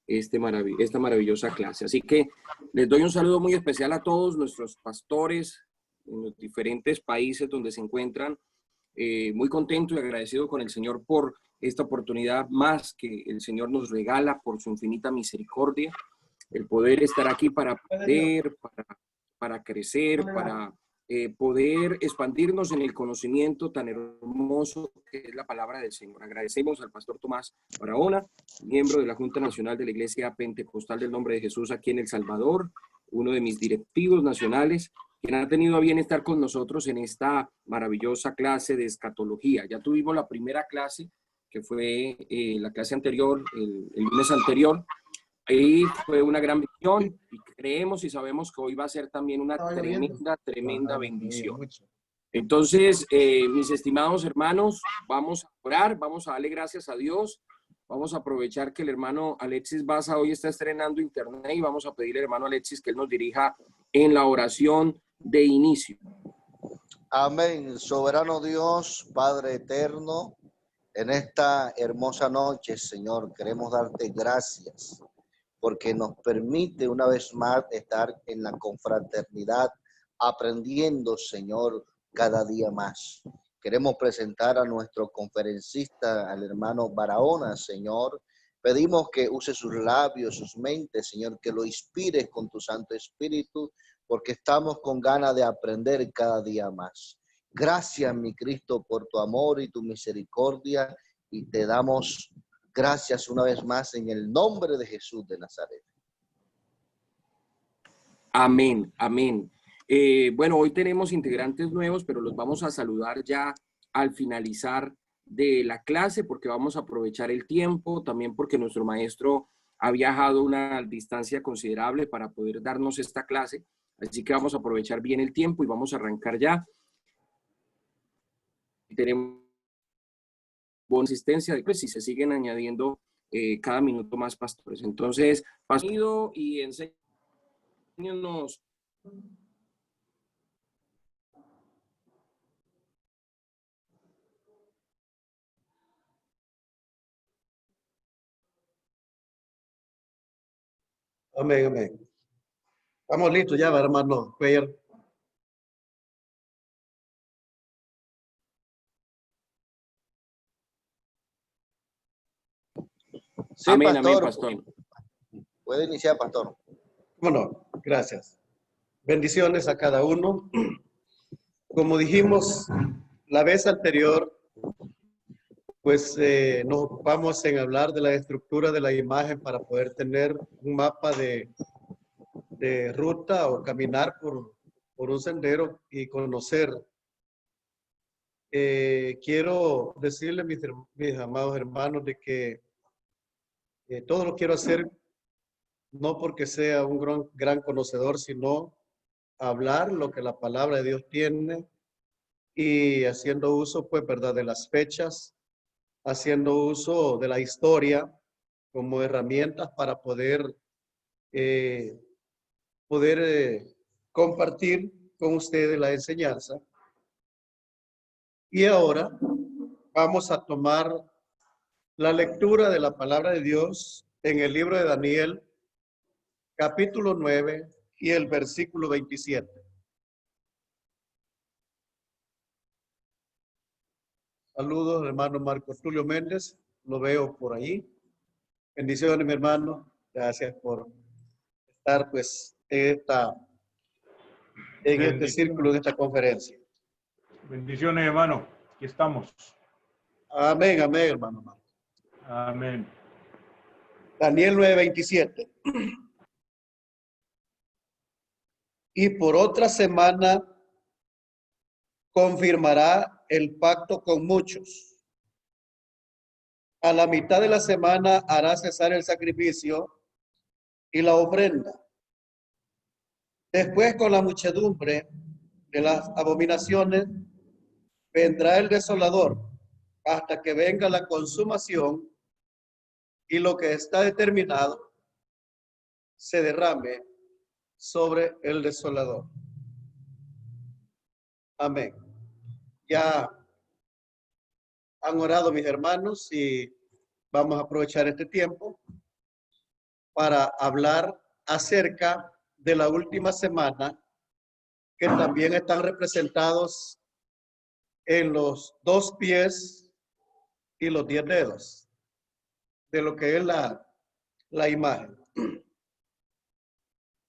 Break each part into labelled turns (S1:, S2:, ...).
S1: esta maravillosa clase. Así que les doy un saludo muy especial a todos nuestros pastores en los diferentes países donde se encuentran. Muy contento y agradecido con el Señor por esta oportunidad más que el Señor nos regala por su infinita misericordia, el poder estar aquí para aprender, para crecer, para poder expandirnos en el conocimiento tan hermoso que es la palabra del Señor. Agradecemos al pastor Tomás Barahona, miembro de la Junta Nacional de la Iglesia Pentecostal del Nombre de Jesús aquí en El Salvador, uno de mis directivos nacionales, quien ha tenido a bien estar con nosotros en esta maravillosa clase de escatología. Ya tuvimos la primera clase, que fue la clase anterior, el lunes anterior. Ahí fue una gran bendición y creemos y sabemos que hoy va a ser también una tremenda bendición. Entonces, mis estimados hermanos, vamos a orar, vamos a darle gracias a Dios. Vamos a aprovechar que el hermano Alexis Baza hoy está estrenando internet y vamos a pedirle al hermano Alexis que él nos dirija en la oración de inicio.
S2: Amén. Soberano Dios, Padre eterno, en esta hermosa noche, Señor, queremos darte gracias porque nos permite una vez más estar en la confraternidad, aprendiendo, Señor, cada día más. Queremos presentar a nuestro conferencista, al hermano Barahona, Señor. Pedimos que use sus labios, sus mentes, Señor, que lo inspires con tu Santo Espíritu, porque estamos con ganas de aprender cada día más. Gracias, mi Cristo, por tu amor y tu misericordia, y te damos gracias una vez más en el nombre de Jesús de Nazaret.
S1: Amén, amén. Bueno, hoy tenemos integrantes nuevos, pero los vamos a saludar ya al finalizar de la clase porque vamos a aprovechar el tiempo, también porque nuestro maestro ha viajado una distancia considerable para poder darnos esta clase. Así que vamos a aprovechar bien el tiempo y vamos a arrancar ya. Tenemos buena asistencia, después si se siguen añadiendo cada minuto más pastores. Entonces, pastor y enséñanos.
S3: Amén, amén. Estamos listos ya, hermano Cuellar.
S2: Sí,
S1: amén,
S2: pastor.
S1: amén, pastor.
S2: Puede iniciar, pastor.
S3: Bueno, gracias. Bendiciones a cada uno. Como dijimos la vez anterior, pues nos ocupamos en hablar de la estructura de la imagen para poder tener un mapa de ruta o caminar por un sendero y conocer. Quiero decirle, mis amados hermanos, de que todo lo quiero hacer no porque sea un gran conocedor, sino hablar lo que la palabra de Dios tiene y haciendo uso, pues, verdad, de las fechas, haciendo uso de la historia como herramientas para poder compartir con ustedes la enseñanza. Y ahora vamos a tomar la lectura de la palabra de Dios en el libro de Daniel, capítulo 9 y el versículo 27. Saludos, hermano Marcos Tulio Méndez, lo veo por ahí. Bendiciones, mi hermano. Gracias por estar, pues, en este círculo, en esta conferencia.
S4: Bendiciones, hermano. Aquí estamos.
S3: Amén, amén, hermano Marcos.
S4: Amén.
S3: Daniel 9:27. Y por otra semana confirmará el pacto con muchos. A la mitad de la semana hará cesar el sacrificio y la ofrenda. Después, con la muchedumbre de las abominaciones, vendrá el desolador hasta que venga la consumación y lo que está determinado se derrame sobre el desolador. Amén. Ya han orado mis hermanos y vamos a aprovechar este tiempo para hablar acerca de la última semana, que también están representados en los 2 pies y los 10 dedos de lo que es la imagen.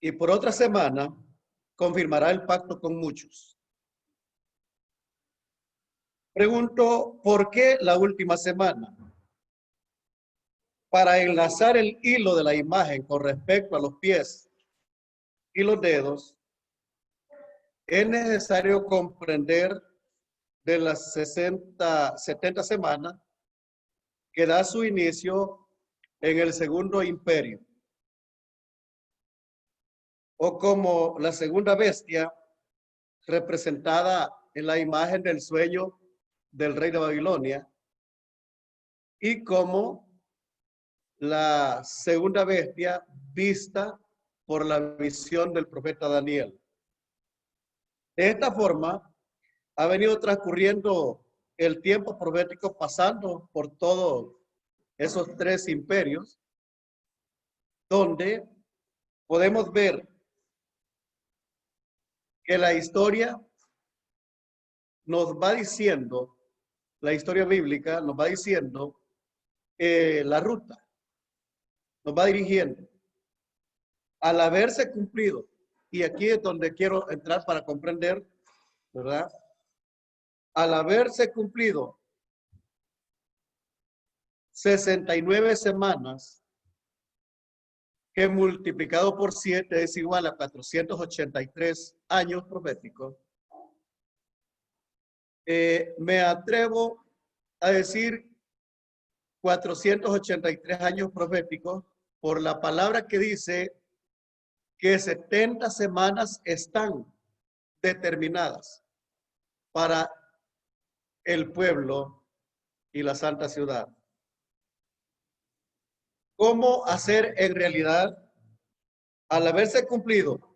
S3: Y por otra semana confirmará el pacto con muchos. Pregunto, ¿por qué la última semana? Para enlazar el hilo de la imagen con respecto a los pies y los dedos, es necesario comprender de las 70 semanas que da su inicio en el Segundo Imperio, o como la segunda bestia representada en la imagen del sueño del rey de Babilonia, y como la segunda bestia vista por la visión del profeta Daniel. De esta forma, ha venido transcurriendo el tiempo profético, pasando por todos esos 3 imperios, donde podemos ver que la historia nos va diciendo, la historia bíblica nos va diciendo la ruta, nos va dirigiendo. Al haberse cumplido, y aquí es donde quiero entrar para comprender, ¿verdad? Al haberse cumplido 69 semanas, que multiplicado por 7 es igual a 483 años proféticos, me atrevo a decir 483 años proféticos por la palabra que dice que 70 semanas están determinadas para el pueblo y la santa ciudad. ¿Cómo hacer en realidad, al haberse cumplido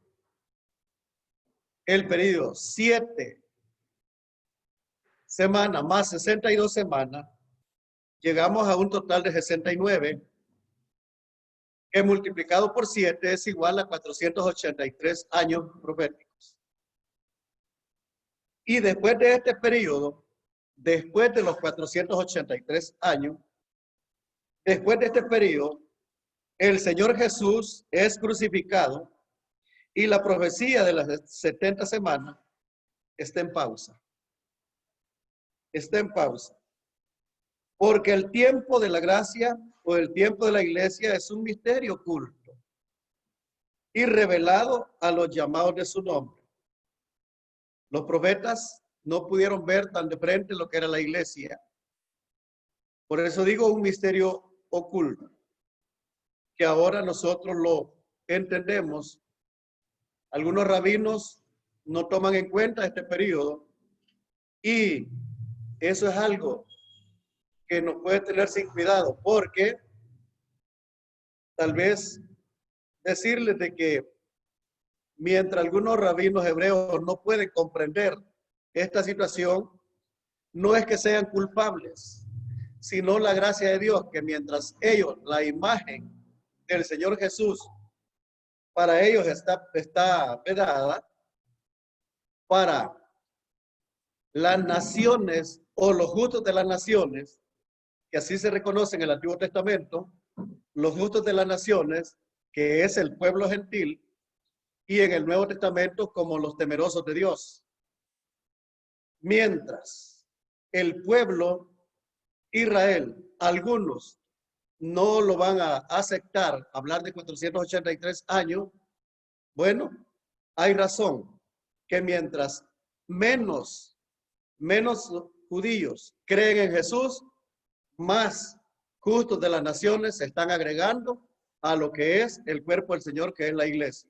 S3: el periodo 7 semanas más 62 semanas, llegamos a un total de 69, que multiplicado por 7 es igual a 483 años proféticos? Y después de este periodo, después de los 483 años, después de este periodo, el Señor Jesús es crucificado y la profecía de las 70 semanas está en pausa. Está en pausa. Porque el tiempo de la gracia o el tiempo de la iglesia es un misterio oculto y revelado a los llamados de su nombre. Los profetas no pudieron ver tan de frente lo que era la iglesia. Por eso digo un misterio oculto, que ahora nosotros lo entendemos. Algunos rabinos no toman en cuenta este periodo y eso es algo que nos puede tener sin cuidado, porque tal vez decirles de que mientras algunos rabinos hebreos no pueden comprender esta situación, no es que sean culpables, sino la gracia de Dios, que mientras ellos, la imagen del Señor Jesús, para ellos está vedada, para las naciones o los justos de las naciones, que así se reconocen en el Antiguo Testamento, los justos de las naciones, que es el pueblo gentil, y en el Nuevo Testamento como los temerosos de Dios. Mientras el pueblo Israel, algunos no lo van a aceptar, hablar de 483 años, bueno, hay razón que mientras menos judíos creen en Jesús, más justos de las naciones se están agregando a lo que es el cuerpo del Señor, que es la iglesia.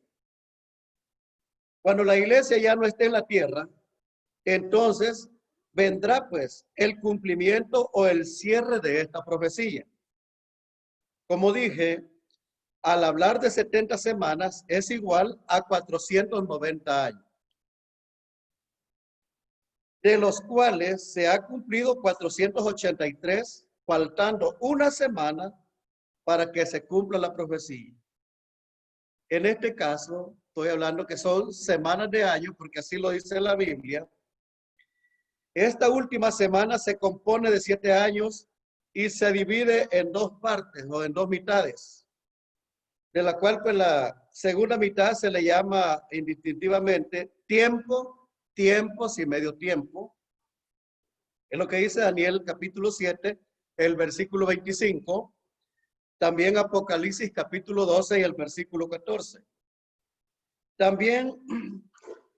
S3: Cuando la iglesia ya no esté en la tierra, entonces vendrá pues el cumplimiento o el cierre de esta profecía. Como dije, al hablar de 70 semanas es igual a 490 años, de los cuales se ha cumplido 483, faltando una semana para que se cumpla la profecía. En este caso, estoy hablando que son semanas de año, porque así lo dice la Biblia. Esta última semana se compone de 7 años y se divide en 2 partes o en 2 mitades, de la cual pues la segunda mitad se le llama indistintivamente tiempo, tiempos y medio tiempo. Es lo que dice Daniel capítulo 7, el versículo 25. También Apocalipsis capítulo 12 y el versículo 14. También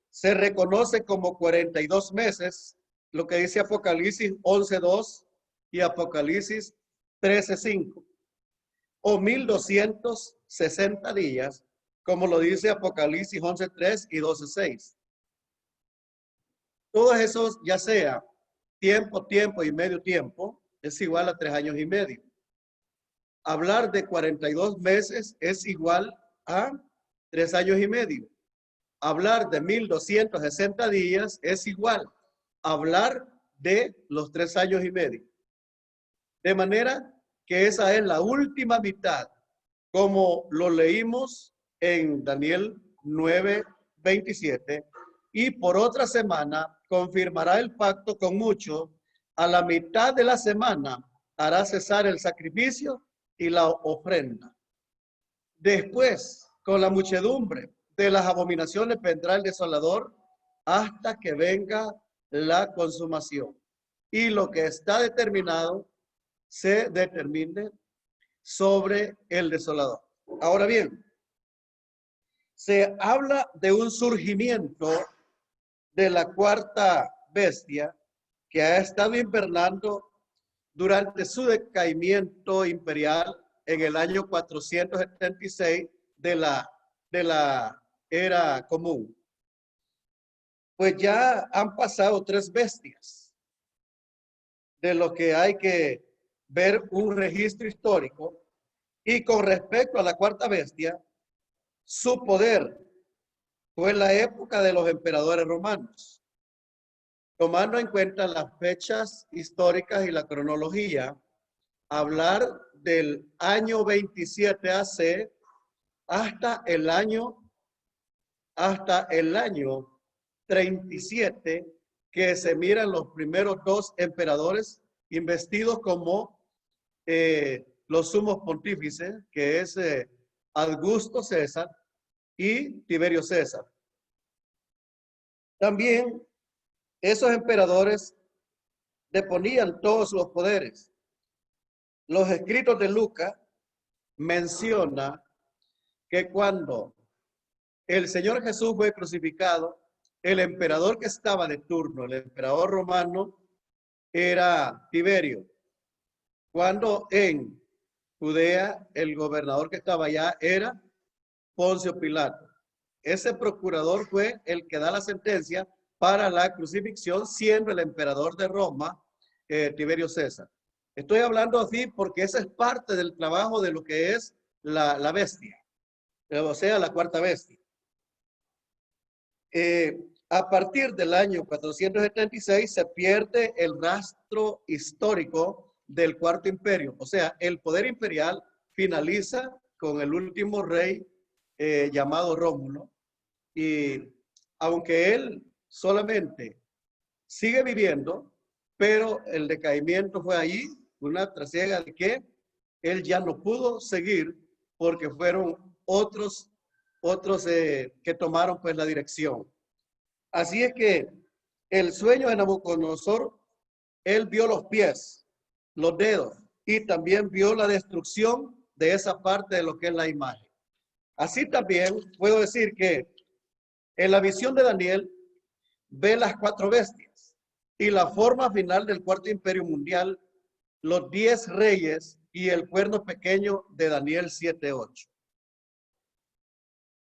S3: se reconoce como 42 meses, lo que dice Apocalipsis 11.2 y Apocalipsis 13.5. O 1260 días, como lo dice Apocalipsis 11.3 y 12.6. Todos esos, ya sea tiempo, tiempo y medio tiempo, es igual a 3 años y medio. Hablar de 42 meses es igual a 3 años y medio. Hablar de 1260 días es igual a hablar de los 3 años y medio. De manera que esa es la última mitad, como lo leímos en Daniel 9:27, y por otra semana confirmará el pacto con muchos. A la mitad de la semana hará cesar el sacrificio y la ofrenda. Después, con la muchedumbre de las abominaciones vendrá el desolador hasta que venga la consumación. Y lo que está determinado se determine sobre el desolador. Ahora bien, se habla de un surgimiento de la cuarta bestia que ha estado invernando durante su decaimiento imperial en el año 476 de la era común. Pues ya han pasado 3 bestias, de lo que hay que ver un registro histórico. Y con respecto a la cuarta bestia, su poder fue en la época de los emperadores romanos. Tomando en cuenta las fechas históricas y la cronología, hablar del año 27 AC hasta el año 37, que se miran los primeros 2 emperadores investidos como los sumos pontífices, que es Augusto César y Tiberio César. También esos emperadores deponían todos los poderes. Los escritos de Lucas menciona que cuando el Señor Jesús fue crucificado, el emperador que estaba de turno, el emperador romano, era Tiberio. Cuando en Judea, el gobernador que estaba allá era Poncio Pilato. Ese procurador fue el que da la sentencia para la crucifixión, siendo el emperador de Roma, Tiberio César. Estoy hablando así porque esa es parte del trabajo de lo que es la bestia, o sea, la cuarta bestia. A partir del año 476 se pierde el rastro histórico del Cuarto Imperio, o sea, el poder imperial finaliza con el último rey llamado Rómulo, y aunque él solamente sigue viviendo, pero el decaimiento fue allí, una trasiega de que él ya no pudo seguir porque fueron otros que tomaron pues la dirección. Así es que el sueño de Nabucodonosor, él vio los pies, los dedos, y también vio la destrucción de esa parte de lo que es la imagen. Así también puedo decir que en la visión de Daniel ve las 4 bestias y la forma final del Cuarto Imperio Mundial, los 10 reyes y el cuerno pequeño de Daniel 7:8.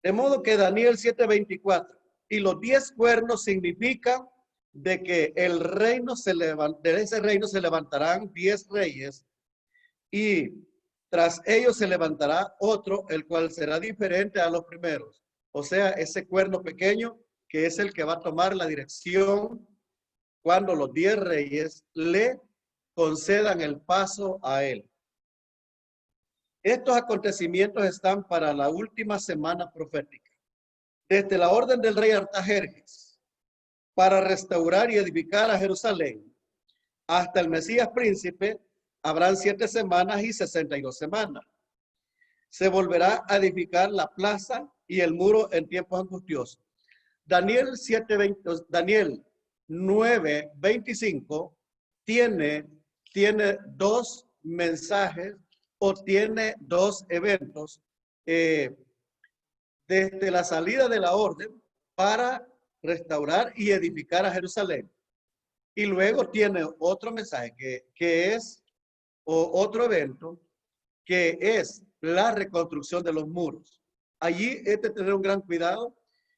S3: De modo que Daniel 7:24 y los 10 cuernos significan de que el reino de ese reino se levantarán 10 reyes, y tras ellos se levantará otro, el cual será diferente a los primeros. O sea, ese cuerno pequeño que es el que va a tomar la dirección cuando los 10 reyes le concedan el paso a él. Estos acontecimientos están para la última semana profética. Desde la orden del rey Artajerjes para restaurar y edificar a Jerusalén hasta el Mesías príncipe, habrán 7 semanas y 62 semanas. Se volverá a edificar la plaza y el muro en tiempos angustiosos. Daniel 9:25 tiene 2 mensajes o tiene 2 eventos desde la salida de la orden para restaurar y edificar a Jerusalén. Y luego tiene otro mensaje que es otro evento que es la reconstrucción de los muros. Allí es de tener un gran cuidado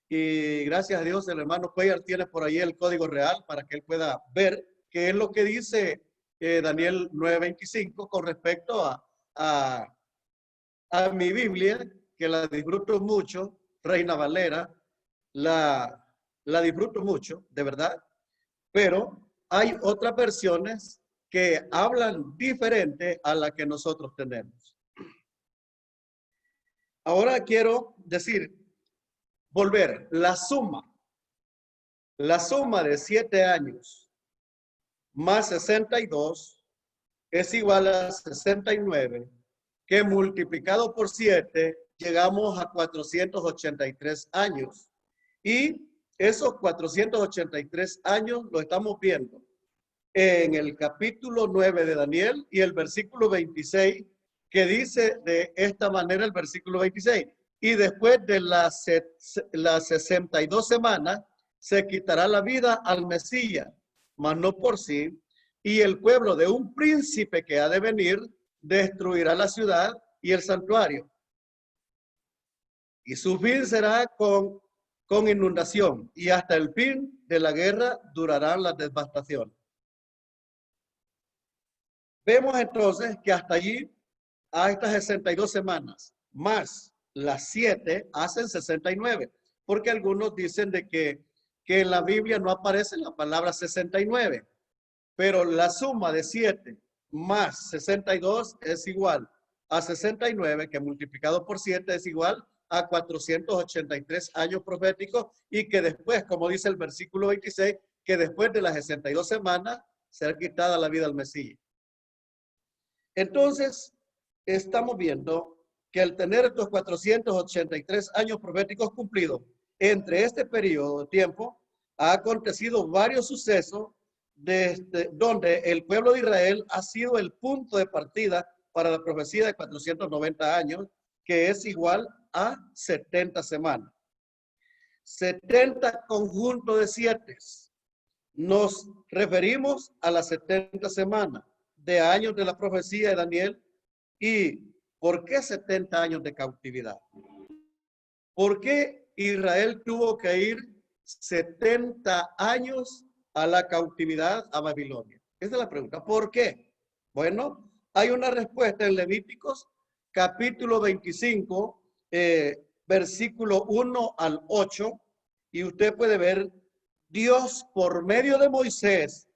S3: y gracias a Dios el hermano Cuellar tiene por ahí el código real para que él pueda ver qué es lo que dice Daniel 9:25 con respecto a mi Biblia, que la disfruto mucho, Reina Valera, la disfruto mucho, de verdad, pero hay otras versiones que hablan diferente a la que nosotros tenemos. Ahora quiero volver, la suma de 7 años más 62 es igual a 69, que multiplicado por 7 llegamos a 483 años. Y esos 483 años lo estamos viendo en el capítulo 9 de Daniel y el versículo 26, que dice de esta manera el versículo 26. Y después de las 62 semanas se quitará la vida al Mesías, mas no por sí, y el pueblo de un príncipe que ha de venir destruirá la ciudad y el santuario. Y su fin será con inundación, y hasta el fin de la guerra durarán las devastaciones. Vemos entonces que hasta allí, a estas 62 semanas, más las 7, hacen 69, porque algunos dicen de que en la Biblia no aparece la palabra 69, pero la suma de 7 más 62 es igual a 69, que multiplicado por 7 es igual a 483 años proféticos, y que después, como dice el versículo 26, que después de las 62 semanas será quitada la vida al Mesías. Entonces, estamos viendo que al tener estos 483 años proféticos cumplidos, entre este periodo de tiempo, ha acontecido varios sucesos donde el pueblo de Israel ha sido el punto de partida para la profecía de 490 años, que es igual a 70 semanas. 70 conjuntos de 7. Nos referimos a las 70 semanas de años de la profecía de Daniel. ¿Y por qué 70 años de cautividad? ¿Por qué Israel tuvo que ir 70 años a la cautividad a Babilonia? Esa es la pregunta. ¿Por qué? Bueno, hay una respuesta en Levíticos, capítulo 25, versículo 1 al 8, y usted puede ver, Dios por medio de Moisés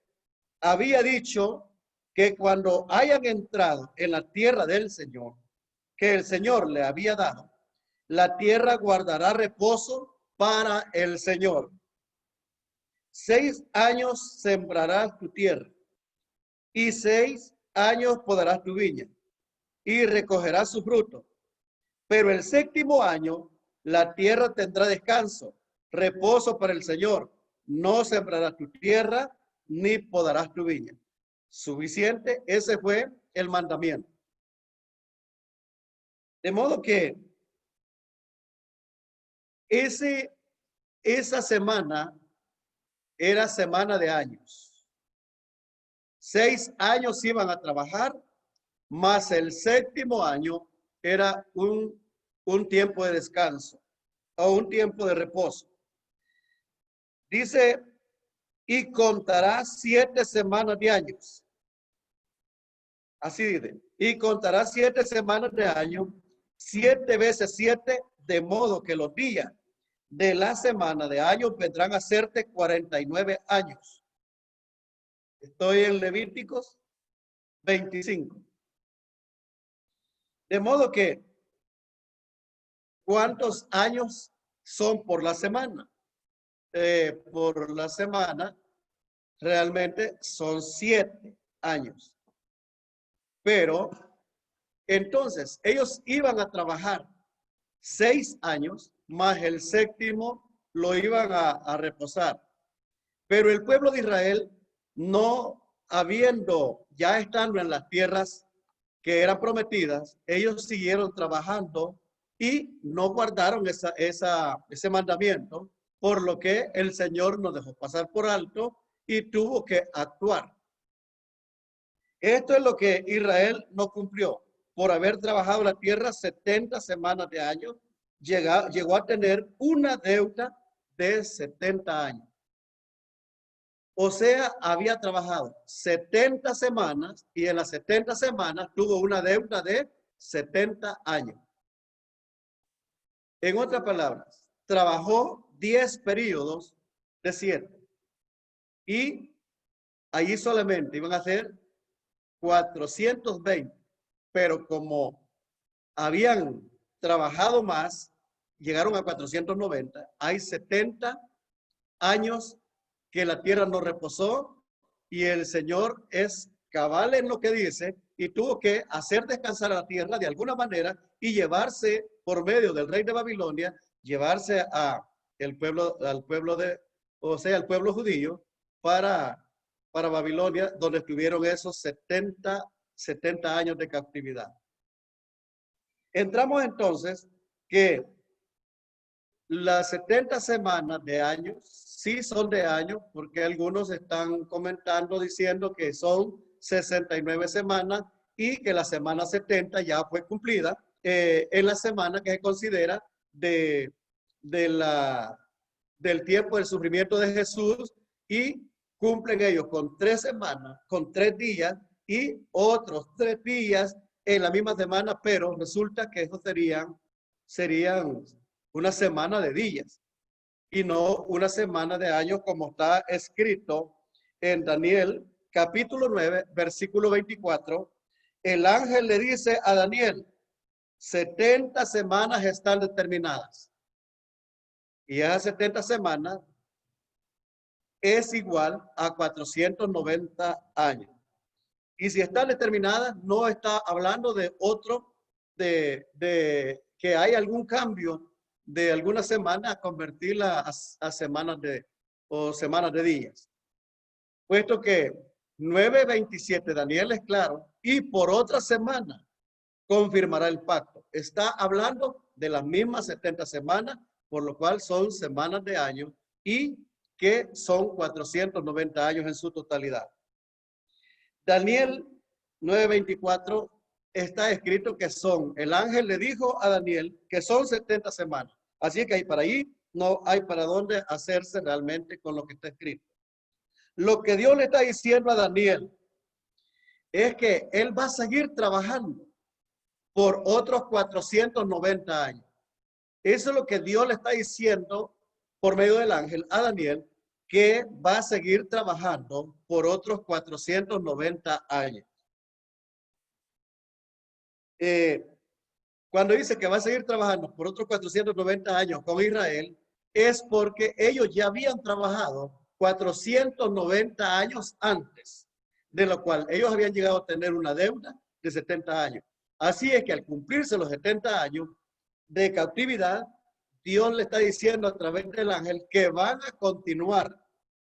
S3: había dicho que cuando hayan entrado en la tierra del Señor, que el Señor le había dado, la tierra guardará reposo para el Señor. 6 años sembrarás tu tierra, y 6 años podarás tu viña, y recogerás su fruto. Pero el 7º año, la tierra tendrá descanso, reposo para el Señor. No sembrarás tu tierra, ni podarás tu viña. Suficiente, ese fue el mandamiento. De modo que esa semana era semana de años. 6 años iban a trabajar, más el 7º año era un tiempo de descanso o un tiempo de reposo. Dice, y contarás 7 semanas de años. Así dice, y contarás 7 semanas de año, 7 veces 7, de modo que los días de la semana de año vendrán a serte 49 años. Estoy en Levíticos 25. De modo que, ¿cuántos años son por la semana? Por la semana realmente son 7 años. Pero entonces ellos iban a trabajar 6 años, más el séptimo lo iban a reposar. Pero el pueblo de Israel, no habiendo, ya estando en las tierras que eran prometidas, ellos siguieron trabajando y no guardaron ese mandamiento, por lo que el Señor nos dejó pasar por alto y tuvo que actuar. Esto es lo que Israel no cumplió. Por haber trabajado la tierra 70 semanas de año, llegó a tener una deuda de 70 años. O sea, había trabajado 70 semanas y en las 70 semanas tuvo una deuda de 70 años. En otras palabras, trabajó 10 periodos de 7 y allí solamente iban a ser 420, pero como habían trabajado más, llegaron a 490, hay 70 años que la tierra no reposó y el Señor es cabal en lo que dice y tuvo que hacer descansar a la tierra de alguna manera y llevarse por medio del rey de Babilonia, llevarse al pueblo judío para Babilonia, donde estuvieron esos 70 años de cautividad. Entramos entonces que las 70 semanas de años, sí son de años, porque algunos están comentando diciendo que son 69 semanas y que la semana 70 ya fue cumplida en la semana que se considera del tiempo del sufrimiento de Jesús y cumplen ellos con 3 semanas, con 3 días y otros 3 días en la misma semana, pero resulta que esos serían una semana de días y no una semana de años como está escrito en Daniel capítulo 9, versículo 24. El ángel le dice a Daniel, 70 semanas están determinadas. Y esas 70 semanas es igual a 490 años. Y si están determinadas, no está hablando de otro, de que hay algún cambio de alguna semana a convertirla a semanas de días. Puesto que 9:27, Daniel es claro, y por otra semana confirmará el pacto. Está hablando de las mismas 70 semanas, por lo cual son semanas de año y que son 490 años en su totalidad. Daniel 9:24 está escrito que el ángel le dijo a Daniel que son 70 semanas. Así que para ahí no hay para dónde hacerse realmente con lo que está escrito. Lo que Dios le está diciendo a Daniel es que él va a seguir trabajando por otros 490 años. Eso es lo que Dios le está diciendo por medio del ángel a Daniel, que va a seguir trabajando por otros 490 años. Cuando dice que va a seguir trabajando por otros 490 años con Israel, es porque ellos ya habían trabajado 490 años antes, de lo cual ellos habían llegado a tener una deuda de 70 años. Así es que al cumplirse los 70 años de cautividad, Dios le está diciendo a través del ángel que van a continuar.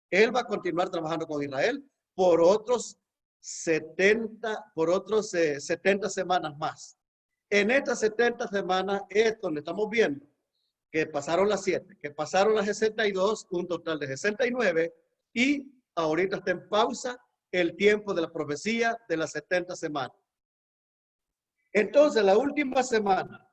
S3: Él va a continuar trabajando con Israel por otros 70 semanas más. En estas 70 semanas, esto le estamos viendo que pasaron las 7, que pasaron las 62, un total de 69, y ahorita está en pausa el tiempo de la profecía de las 70 semanas. Entonces, la última semana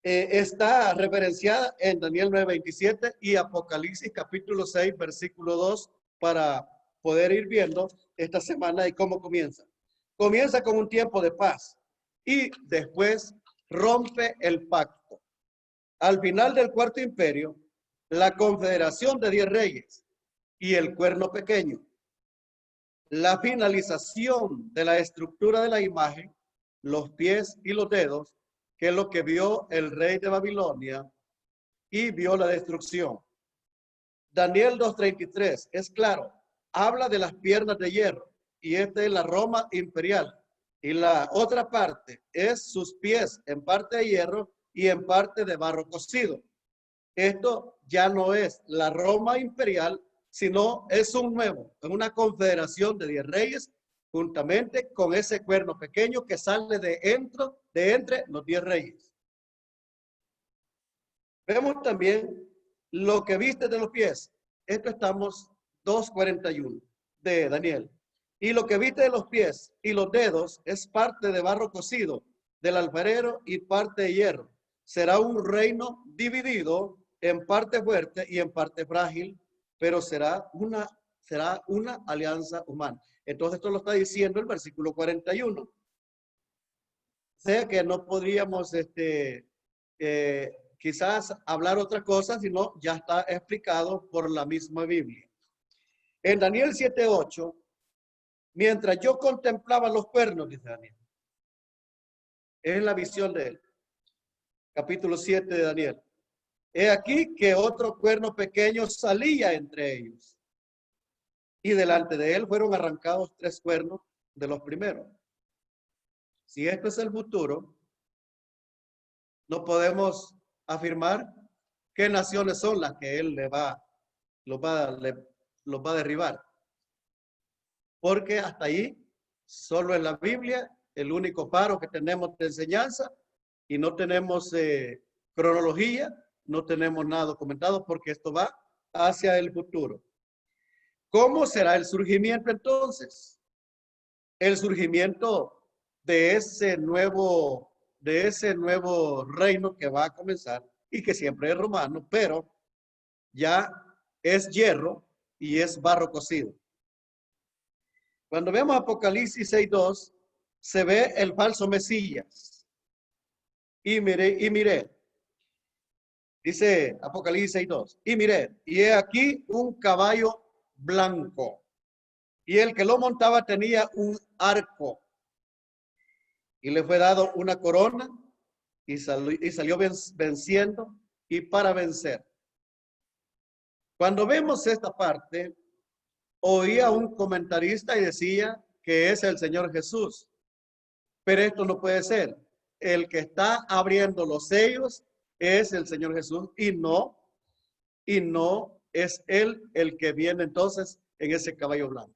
S3: está referenciada en Daniel 9:27 y Apocalipsis capítulo 6, versículo 2, para poder ir viendo esta semana y cómo comienza. Comienza con un tiempo de paz y después rompe el pacto. Al final del cuarto imperio, la confederación de 10 reyes y el cuerno pequeño la finalización de la estructura de la imagen, los pies y los dedos, que es lo que vio el rey de Babilonia y vio la destrucción. Daniel 2:33 es claro, habla de las piernas de hierro y esta es la Roma imperial. Y la otra parte es sus pies en parte de hierro y en parte de barro cocido. Esto ya no es la Roma imperial, sino es una confederación de 10 reyes, juntamente con ese cuerno pequeño que sale de entre los 10 reyes. Vemos también lo que viste de los pies. Esto estamos 2:41 de Daniel. Y lo que viste de los pies y los dedos es parte de barro cocido del alfarero y parte de hierro. Será un reino dividido en parte fuerte y en parte frágil, pero será una alianza humana. Entonces esto lo está diciendo el versículo 41. Sé que no podríamos quizás hablar otra cosa, sino ya está explicado por la misma Biblia. En Daniel 7:8, mientras yo contemplaba los cuernos, dice Daniel, es la visión de él. Capítulo 7 de Daniel. He aquí que otro cuerno pequeño salía entre ellos. Y delante de él fueron arrancados 3 cuernos de los primeros. Si esto es el futuro, no podemos afirmar qué naciones son las que él los va a derribar. Porque hasta ahí, solo en la Biblia, el único paro que tenemos de enseñanza y no tenemos cronología, no tenemos nada documentado porque esto va hacia el futuro. ¿Cómo será el surgimiento entonces? El surgimiento de ese nuevo reino que va a comenzar y que siempre es romano, pero ya es hierro y es barro cocido. Cuando vemos Apocalipsis 6:2, se ve el falso Mesías. Y miré. Dice Apocalipsis 6:2. Y miré, y he aquí un caballo blanco. Y el que lo montaba tenía un arco. Y le fue dado una corona y salió venciendo y para vencer. Cuando vemos esta parte, oía un comentarista y decía que es el Señor Jesús. Pero esto no puede ser. El que está abriendo los sellos es el Señor Jesús y no es él el que viene entonces en ese caballo blanco.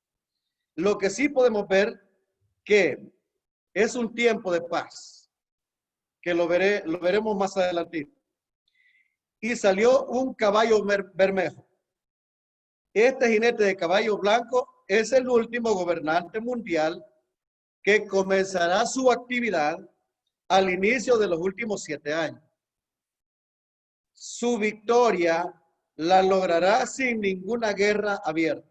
S3: Lo que sí podemos ver que es un tiempo de paz, que lo veremos más adelante. Y salió un caballo bermejo. Este jinete de caballo blanco es el último gobernante mundial que comenzará su actividad al inicio de los últimos 7 años. Su victoria la logrará sin ninguna guerra abierta.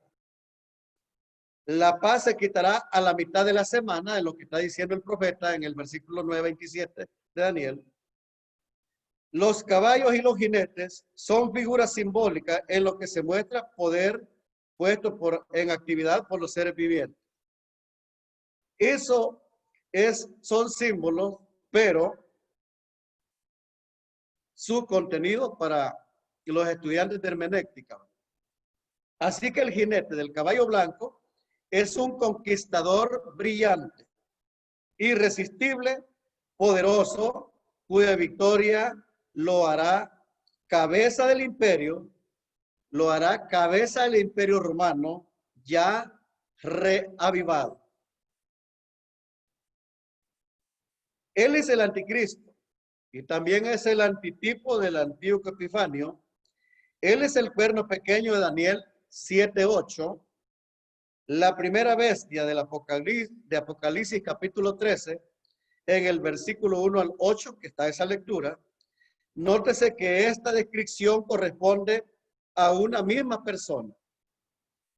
S3: La paz se quitará a la mitad de la semana, de lo que está diciendo el profeta en el versículo 9:27 de Daniel. Los caballos y los jinetes son figuras simbólicas en lo que se muestra poder puesto en actividad por los seres vivientes. Eso son símbolos, pero su contenido para los estudiantes de hermenéutica. Así que el jinete del caballo blanco es un conquistador brillante, irresistible, poderoso, cuya victoria lo hará cabeza del imperio romano ya reavivado. Él es el anticristo y también es el antitipo del Antíoco Epifanio. Él es el cuerno pequeño de Daniel 7:8, la primera bestia del Apocalipsis capítulo 13, en el versículo 1 al 8, que está esa lectura. Nótese que esta descripción corresponde a una misma persona.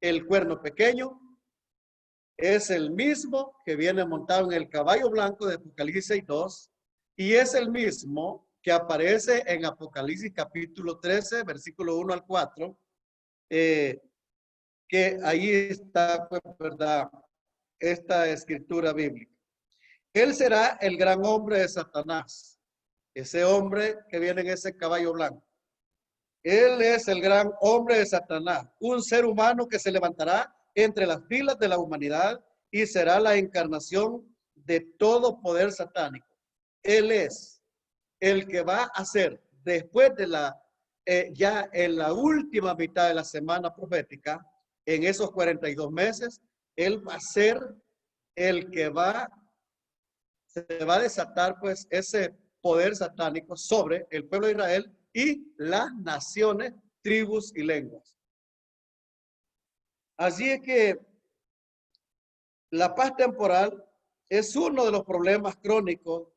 S3: El cuerno pequeño es el mismo que viene montado en el caballo blanco de Apocalipsis 6:2 y es el mismo que aparece en Apocalipsis capítulo 13, versículo 1 al 4, que que ahí está, pues, ¿verdad?, esta escritura bíblica. Él será el gran hombre de Satanás, ese hombre que viene en ese caballo blanco. Él es el gran hombre de Satanás, un ser humano que se levantará entre las filas de la humanidad y será la encarnación de todo poder satánico. Él es el que va a ser, después de ya en la última mitad de la semana profética, en esos 42 meses, él va a ser el que se va a desatar, pues, ese poder satánico sobre el pueblo de Israel y las naciones, tribus y lenguas. Así es que la paz temporal es uno de los problemas crónicos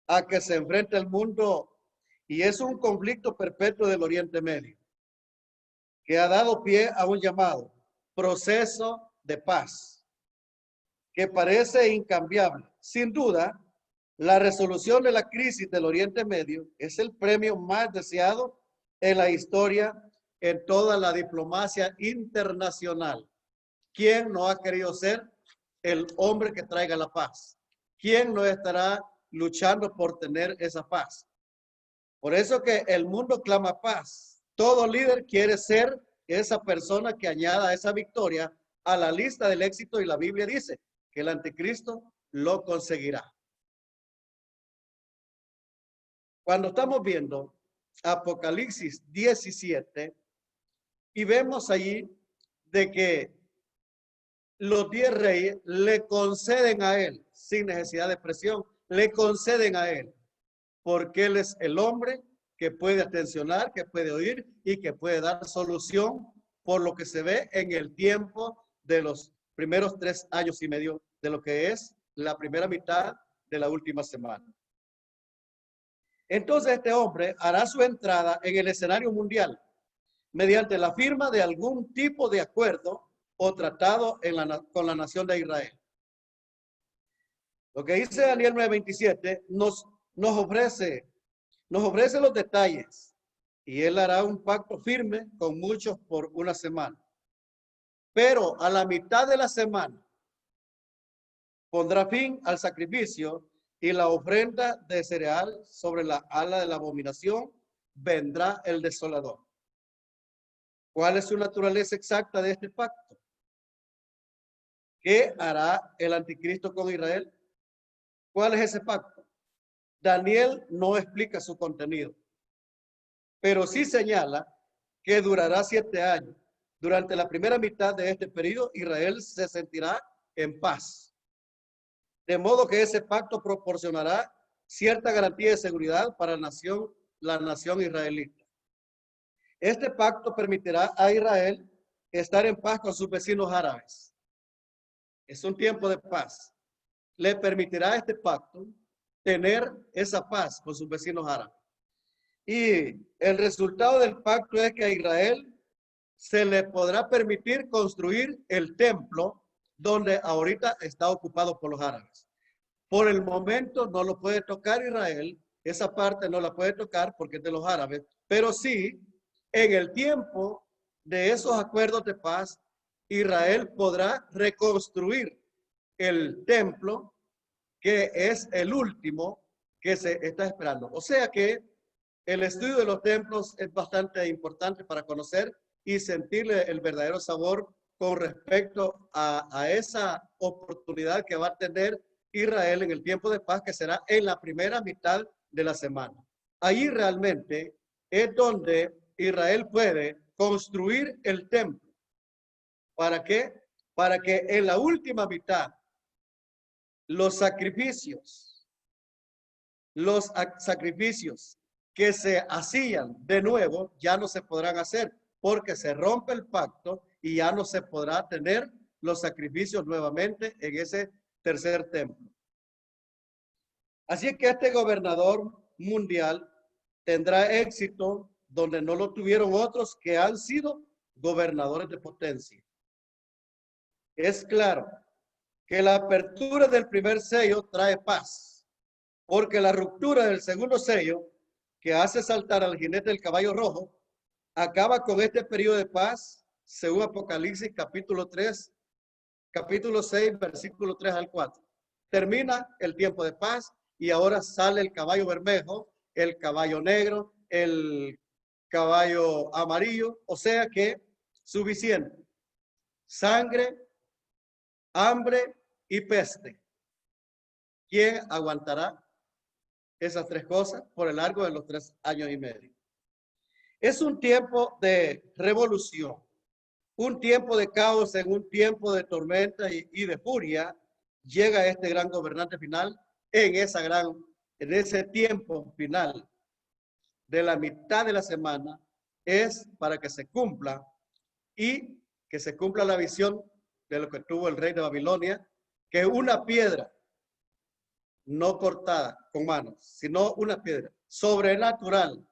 S3: a que se enfrenta el mundo y es un conflicto perpetuo del Oriente Medio que ha dado pie a un llamado proceso de paz que parece incambiable. Sin duda, la resolución de la crisis del Oriente Medio es el premio más deseado en la historia en toda la diplomacia internacional. ¿Quién no ha querido ser el hombre que traiga la paz? ¿Quién no estará luchando por tener esa paz? Por eso que el mundo clama paz. Todo líder quiere ser esa persona que añada esa victoria a la lista del éxito, y la Biblia dice que el anticristo lo conseguirá. Cuando estamos viendo Apocalipsis 17 y vemos allí de que los 10 reyes le conceden a él, sin necesidad de presión, le conceden a él, porque él es el hombre que puede atencionar, que puede oír y que puede dar solución por lo que se ve en el tiempo de los primeros 3 años y medio de lo que es la primera mitad de la última semana. Entonces este hombre hará su entrada en el escenario mundial mediante la firma de algún tipo de acuerdo o tratado con la nación de Israel. Lo que dice Daniel 9:27 nos ofrece los detalles, y él hará un pacto firme con muchos por una semana. Pero a la mitad de la semana pondrá fin al sacrificio y la ofrenda de cereal sobre la ala de la abominación, vendrá el desolador. ¿Cuál es su naturaleza exacta de este pacto? ¿Qué hará el anticristo con Israel? ¿Cuál es ese pacto? Daniel no explica su contenido, pero sí señala que durará 7 años. Durante la primera mitad de este periodo, Israel se sentirá en paz. De modo que ese pacto proporcionará cierta garantía de seguridad para la nación israelita. Este pacto permitirá a Israel estar en paz con sus vecinos árabes. Es un tiempo de paz. Le permitirá este pacto tener esa paz con sus vecinos árabes. Y el resultado del pacto es que a Israel se le podrá permitir construir el templo donde ahorita está ocupado por los árabes. Por el momento no lo puede tocar Israel, esa parte no la puede tocar porque es de los árabes, pero sí, en el tiempo de esos acuerdos de paz, Israel podrá reconstruir el templo, que es el último que se está esperando. O sea que el estudio de los templos es bastante importante para conocer y sentirle el verdadero sabor con respecto a esa oportunidad que va a tener Israel en el tiempo de paz, que será en la primera mitad de la semana. Ahí realmente es donde Israel puede construir el templo. ¿Para qué? Para que en la última mitad los sacrificios que se hacían de nuevo ya no se podrán hacer, porque se rompe el pacto y ya no se podrá tener los sacrificios nuevamente en ese tercer templo. Así que este gobernador mundial tendrá éxito donde no lo tuvieron otros que han sido gobernadores de potencia. Es claro que la apertura del primer sello trae paz, porque la ruptura del segundo sello, que hace saltar al jinete del caballo rojo, acaba con este periodo de paz según Apocalipsis capítulo 3, capítulo 6, versículo 3 al 4. Termina el tiempo de paz y ahora sale el caballo bermejo, el caballo negro, el caballo amarillo, o sea que suficiente. Sangre, hambre y peste. ¿Quién aguantará esas tres cosas por el largo de los 3 años y medio? Es un tiempo de revolución, un tiempo de caos en un tiempo de tormenta y de furia. Llega este gran gobernante final en ese tiempo final de la mitad de la semana, es para que se cumpla y que se cumpla la visión de lo que tuvo el rey de Babilonia, que una piedra no cortada con manos, sino una piedra sobrenatural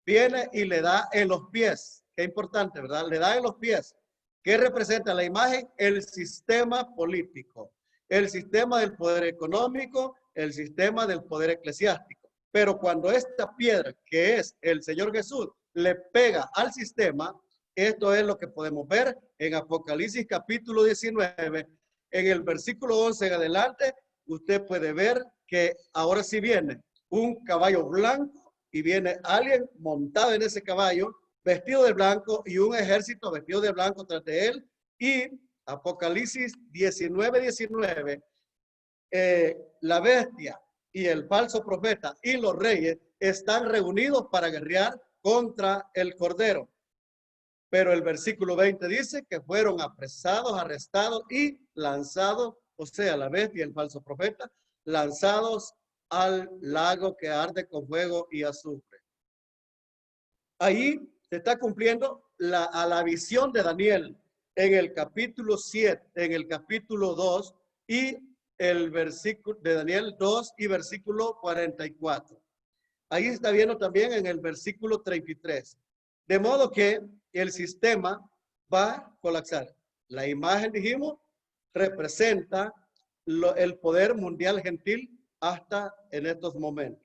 S3: viene y le da en los pies. Qué importante, ¿verdad? Le da en los pies. ¿Qué representa la imagen? El sistema político, el sistema del poder económico, el sistema del poder eclesiástico. Pero cuando esta piedra, que es el Señor Jesús, le pega al sistema, esto es lo que podemos ver en Apocalipsis capítulo 19, en el versículo 11 en adelante. Usted puede ver que ahora sí viene un caballo blanco y viene alguien montado en ese caballo, vestido de blanco, y un ejército vestido de blanco tras de él. Y Apocalipsis 19:19, la bestia y el falso profeta y los reyes están reunidos para guerrear contra el Cordero. Pero el versículo 20 dice que fueron apresados, arrestados y lanzados, o sea, la bestia y el falso profeta, lanzados al lago que arde con fuego y azufre. Ahí se está cumpliendo a la visión de Daniel en el capítulo 7, en el capítulo 2 y el versículo de Daniel 2 y versículo 44. Ahí está viendo también en el versículo 33. De modo que el sistema va a colapsar. La imagen, dijimos, representa el poder mundial gentil hasta en estos momentos.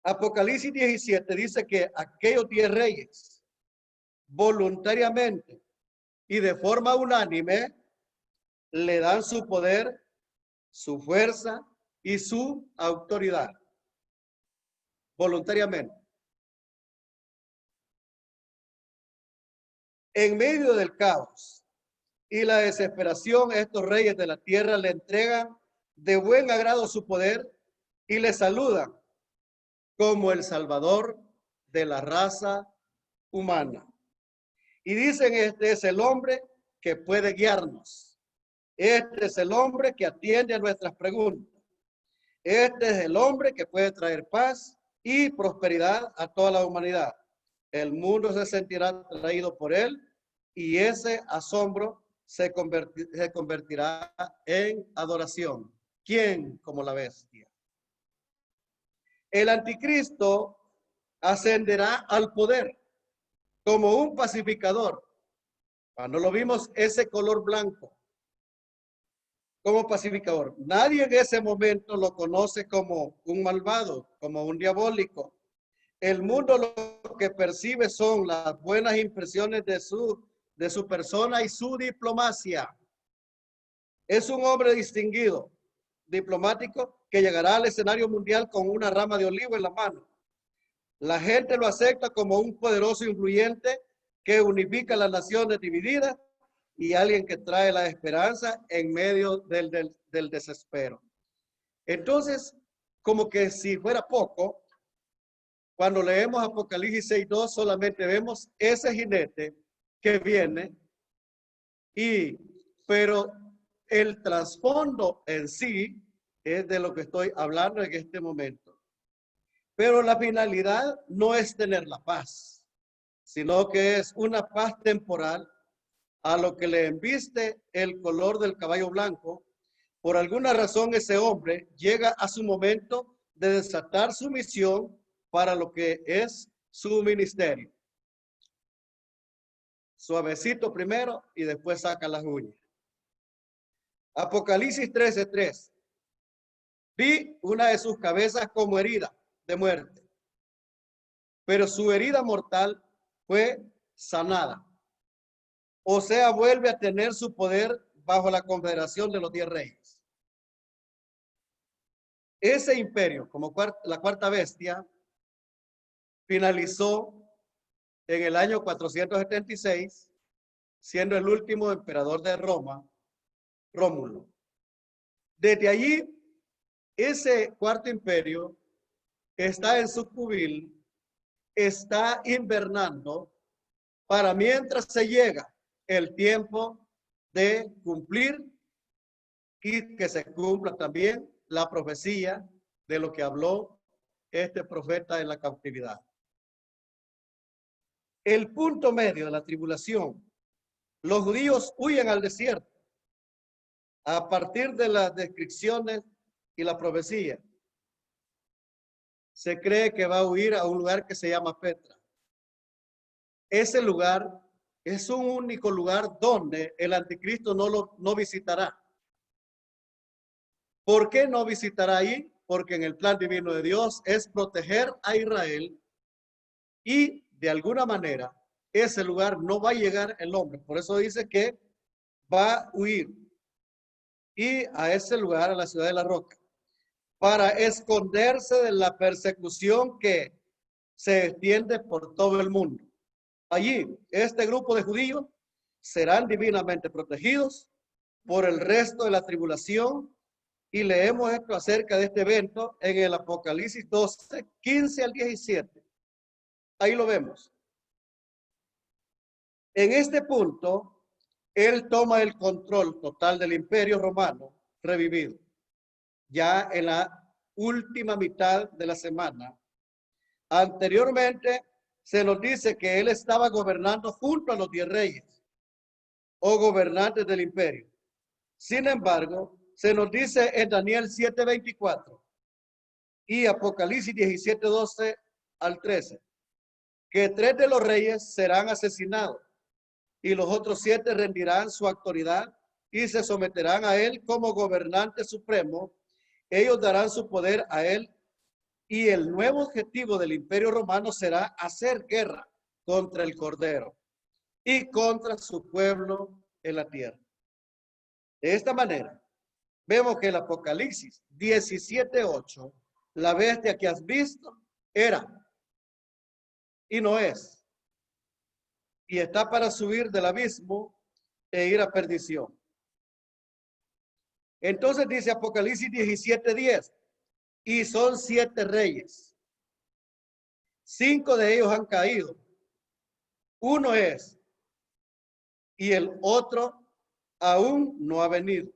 S3: Apocalipsis 17 dice que aquellos 10 reyes voluntariamente y de forma unánime le dan su poder, su fuerza y su autoridad. Voluntariamente. En medio del caos y la desesperación, estos reyes de la tierra le entregan de buen agrado su poder y le saludan como el Salvador de la raza humana. Y dicen, este es el hombre que puede guiarnos. Este es el hombre que atiende a nuestras preguntas. Este es el hombre que puede traer paz y prosperidad a toda la humanidad. El mundo se sentirá atraído por él y ese asombro se convertirá en adoración. ¿Quién como la bestia? El anticristo ascenderá al poder como un pacificador. Cuando lo vimos, ese color blanco, como pacificador. Nadie en ese momento lo conoce como un malvado, como un diabólico. El mundo lo que percibe son las buenas impresiones de su persona y su diplomacia. Es un hombre distinguido, diplomático, que llegará al escenario mundial con una rama de olivo en la mano. La gente lo acepta como un poderoso influyente que unifica las naciones divididas y alguien que trae la esperanza en medio del desespero. Entonces, como que si fuera poco, cuando leemos Apocalipsis 6:2, solamente vemos ese jinete que viene, pero el trasfondo en sí es de lo que estoy hablando en este momento. Pero la finalidad no es tener la paz, sino que es una paz temporal a lo que le embiste el color del caballo blanco. Por alguna razón ese hombre llega a su momento de desatar su misión para lo que es su ministerio. Suavecito primero y después saca las uñas. Apocalipsis 13:3. Vi una de sus cabezas como herida de muerte, pero su herida mortal fue sanada. O sea, vuelve a tener su poder bajo la confederación de los 10 reyes. Ese imperio, como la cuarta bestia, finalizó en el año 476, siendo el último emperador de Roma, Rómulo. Desde allí, ese cuarto imperio está en su cubil, está invernando para mientras se llega el tiempo de cumplir y que se cumpla también la profecía de lo que habló este profeta en la cautividad. El punto medio de la tribulación, los judíos huyen al desierto a partir de las descripciones y la profecía. Se cree que va a huir a un lugar que se llama Petra. Ese lugar es un único lugar donde el anticristo no visitará. ¿Por qué no visitará ahí? Porque en el plan divino de Dios es proteger a Israel y de alguna manera ese lugar no va a llegar el hombre. Por eso dice que va a huir y a ese lugar, a la ciudad de la roca, para esconderse de la persecución que se extiende por todo el mundo. Allí, este grupo de judíos serán divinamente protegidos por el resto de la tribulación y leemos esto acerca de este evento en el Apocalipsis 12, 15 al 17. Ahí lo vemos. En este punto, él toma el control total del imperio romano revivido. Ya en la última mitad de la semana. Anteriormente se nos dice que él estaba gobernando junto a los 10 reyes o gobernantes del imperio. Sin embargo, se nos dice en Daniel 7:24 y Apocalipsis 17:12 al 13 que 3 de los reyes serán asesinados y los otros 7 rendirán su autoridad y se someterán a él como gobernante supremo. Ellos darán su poder a él y el nuevo objetivo del imperio romano será hacer guerra contra el Cordero y contra su pueblo en la tierra. De esta manera, vemos que el Apocalipsis 17:8, la bestia que has visto, era y no es. Y está para subir del abismo e ir a perdición. Entonces dice Apocalipsis 17:10, y son 7 reyes. 5 de ellos han caído. Uno es, y el otro aún no ha venido.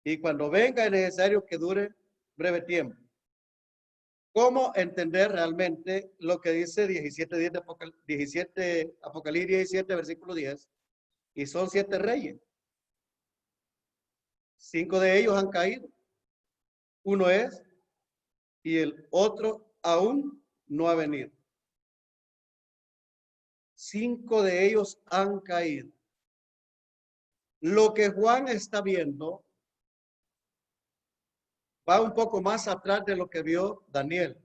S3: Y cuando venga es necesario que dure breve tiempo. ¿Cómo entender realmente lo que dice 17:10 de Apocalipsis 17, versículo 10? Y son 7 reyes. 5 de ellos han caído. Uno es, y el otro aún no ha venido. 5 de ellos han caído. Lo que Juan está viendo va un poco más atrás de lo que vio Daniel.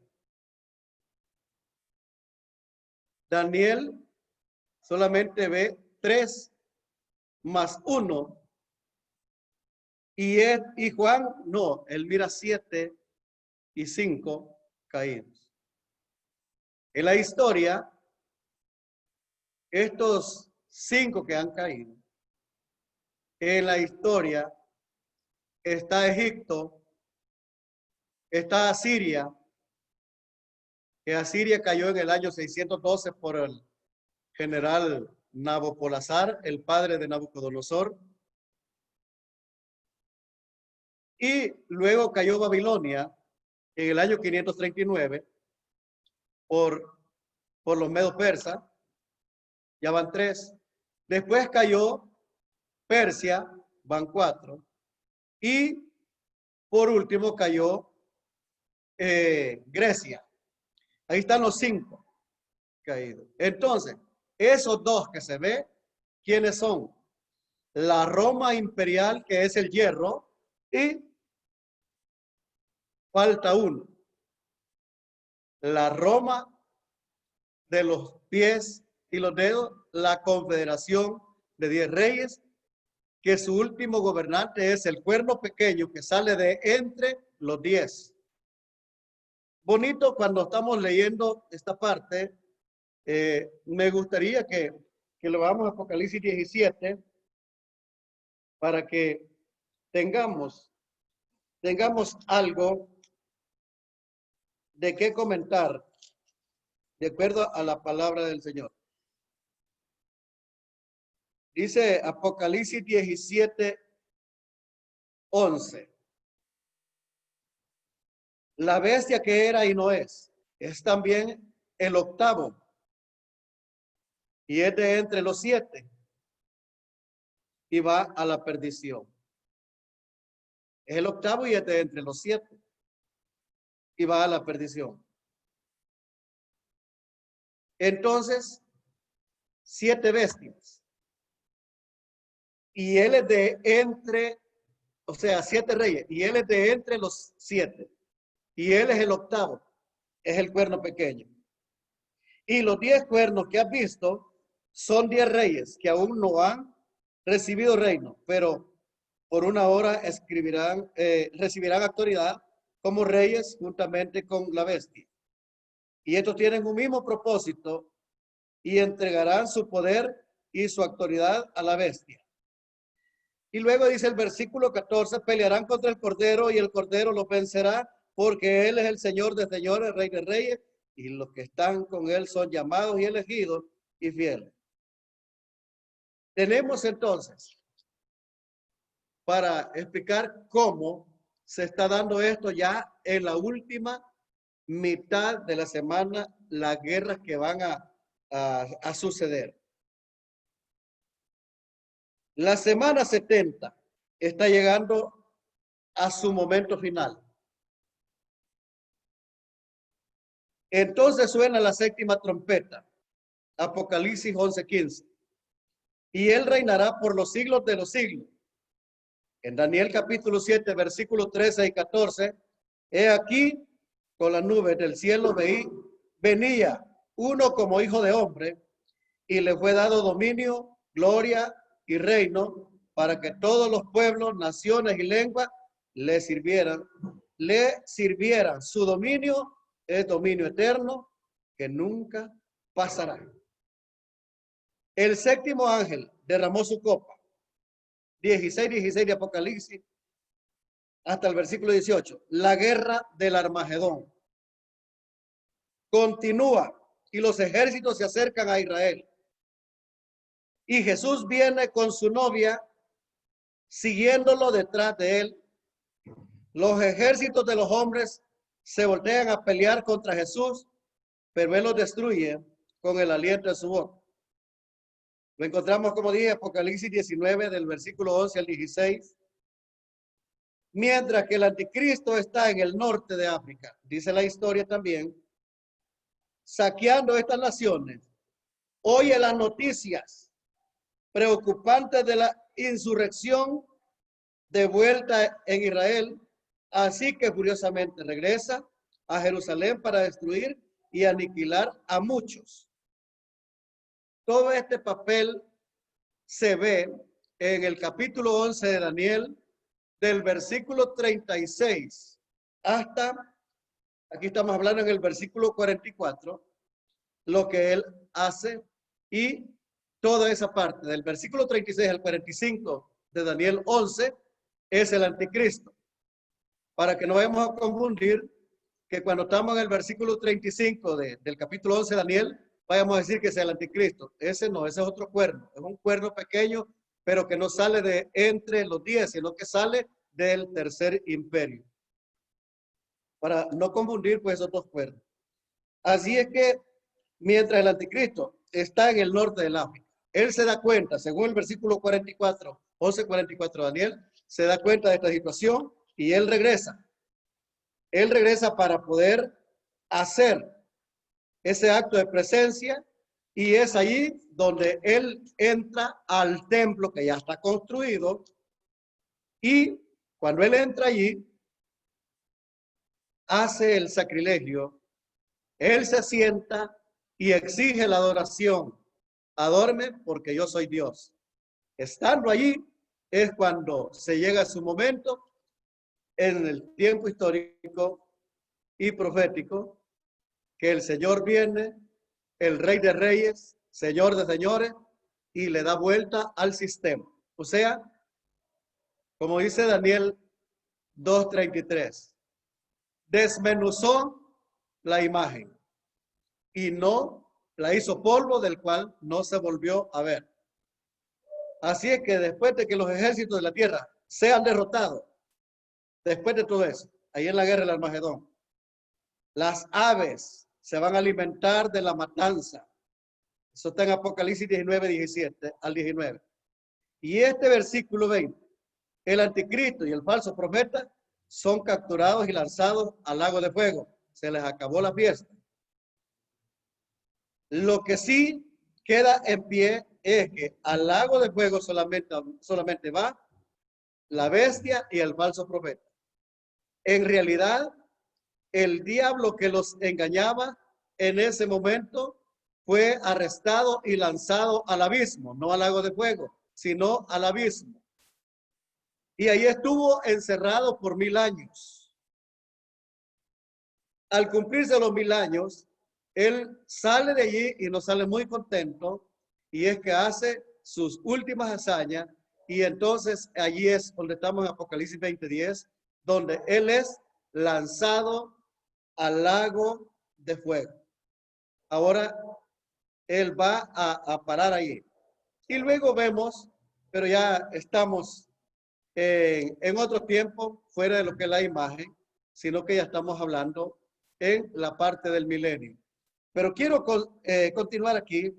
S3: Daniel solamente ve 3 más 1 y Juan no, él mira 7 y 5 caídos. En la historia, estos 5 que han caído, en la historia está Egipto, está Asiria, que Asiria cayó en el año 612 por el general Nabopolassar, el padre de Nabucodonosor. Y luego cayó Babilonia en el año 539 por los medos persas. Ya van 3. Después cayó Persia, van 4. Y por último cayó Grecia. Ahí están los 5 caídos. Entonces, esos 2 que se ve, ¿quiénes son? La Roma imperial, que es el hierro, y falta uno. La Roma de los pies y los dedos, la confederación de 10 reyes, que su último gobernante es el cuerno pequeño que sale de entre los 10. Bonito cuando estamos leyendo esta parte. Me gustaría que lo vamos a Apocalipsis 17 para que tengamos algo de qué comentar de acuerdo a la palabra del Señor. Dice Apocalipsis 17, 11. La bestia que era y no es también el octavo, y es de entre los 7, y va a la perdición. Es el octavo y es de entre los 7, y va a la perdición. Entonces, 7 bestias. Y él es de entre, o sea, 7 reyes, y él es de entre los 7. Y él es el octavo, es el cuerno pequeño. Y los 10 cuernos que has visto son 10 reyes que aún no han recibido reino, pero por una hora recibirán autoridad como reyes juntamente con la bestia. Y estos tienen un mismo propósito y entregarán su poder y su autoridad a la bestia. Y luego dice el versículo 14, pelearán contra el Cordero y el Cordero los vencerá, porque Él es el Señor de señores, Rey de reyes, y los que están con Él son llamados y elegidos y fieles. Tenemos entonces, para explicar cómo se está dando esto ya en la última mitad de la semana, las guerras que van a suceder. La semana 70 está llegando a su momento final. Entonces suena la séptima trompeta, Apocalipsis 11:15. Y él reinará por los siglos de los siglos. En Daniel capítulo 7, versículos 13 y 14, he aquí con las nubes del cielo venía uno como hijo de hombre, y le fue dado dominio, gloria y reino, para que todos los pueblos, naciones y lenguas le sirvieran. Su dominio es dominio eterno que nunca pasará. El séptimo ángel derramó su copa. 16 de Apocalipsis hasta el versículo 18. La guerra del Armagedón continúa y los ejércitos se acercan a Israel. Y Jesús viene con su novia siguiéndolo detrás de él. Los ejércitos de los hombres se voltean a pelear contra Jesús, pero él los destruye con el aliento de su boca. Lo encontramos, como dije, Apocalipsis 19, del versículo 11 al 16. Mientras que el anticristo está en el norte de África, dice la historia también, saqueando estas naciones, oye las noticias preocupantes de la insurrección de vuelta en Israel, así que furiosamente regresa a Jerusalén para destruir y aniquilar a muchos. Todo este papel se ve en el capítulo 11 de Daniel, del versículo 36 hasta, aquí estamos hablando en el versículo 44, lo que él hace, y toda esa parte del versículo 36 al 45 de Daniel 11 es el anticristo. Para que no vayamos a confundir que cuando estamos en el versículo 35 del capítulo 11 de Daniel, vayamos a decir que es el anticristo. Ese no, ese es otro cuerno. Es un cuerno pequeño, pero que no sale de entre los 10, sino que sale del tercer imperio. Para no confundir pues esos dos cuernos. Así es que mientras el anticristo está en el norte del África, él se da cuenta, según el versículo 44, 11:44 de Daniel, se da cuenta de esta situación y él regresa. Él regresa para poder hacer ese acto de presencia, y es allí donde él entra al templo que ya está construido, y cuando él entra allí, hace el sacrilegio, él se sienta y exige la adoración. Adórame porque yo soy Dios. Estando allí es cuando se llega a su momento en el tiempo histórico y profético que el Señor viene, el Rey de Reyes, Señor de Señores, y le da vuelta al sistema. O sea, como dice Daniel 2:33, desmenuzó la imagen y no la hizo polvo, del cual no se volvió a ver. Así es que después de que los ejércitos de la tierra sean derrotados, después de todo eso, ahí en la guerra del Armagedón, las aves se van a alimentar de la matanza. Eso está en Apocalipsis 19:17 al 19. Y este versículo 20, el anticristo y el falso profeta son capturados y lanzados al lago de fuego. Se les acabó la fiesta. Lo que sí queda en pie es que al lago de fuego solamente va la bestia y el falso profeta. En realidad, el diablo que los engañaba en ese momento fue arrestado y lanzado al abismo, no al lago de fuego, sino al abismo. Y ahí estuvo encerrado por 1000 años. Al cumplirse los 1000 años, él sale de allí y no sale muy contento, y es que hace sus últimas hazañas, y entonces allí es donde estamos en Apocalipsis 20:10, donde él es lanzado al lago de fuego. Ahora él va a parar allí. Y luego vemos, pero ya estamos en otro tiempo, fuera de lo que es la imagen, sino que ya estamos hablando en la parte del milenio. Pero quiero continuar aquí.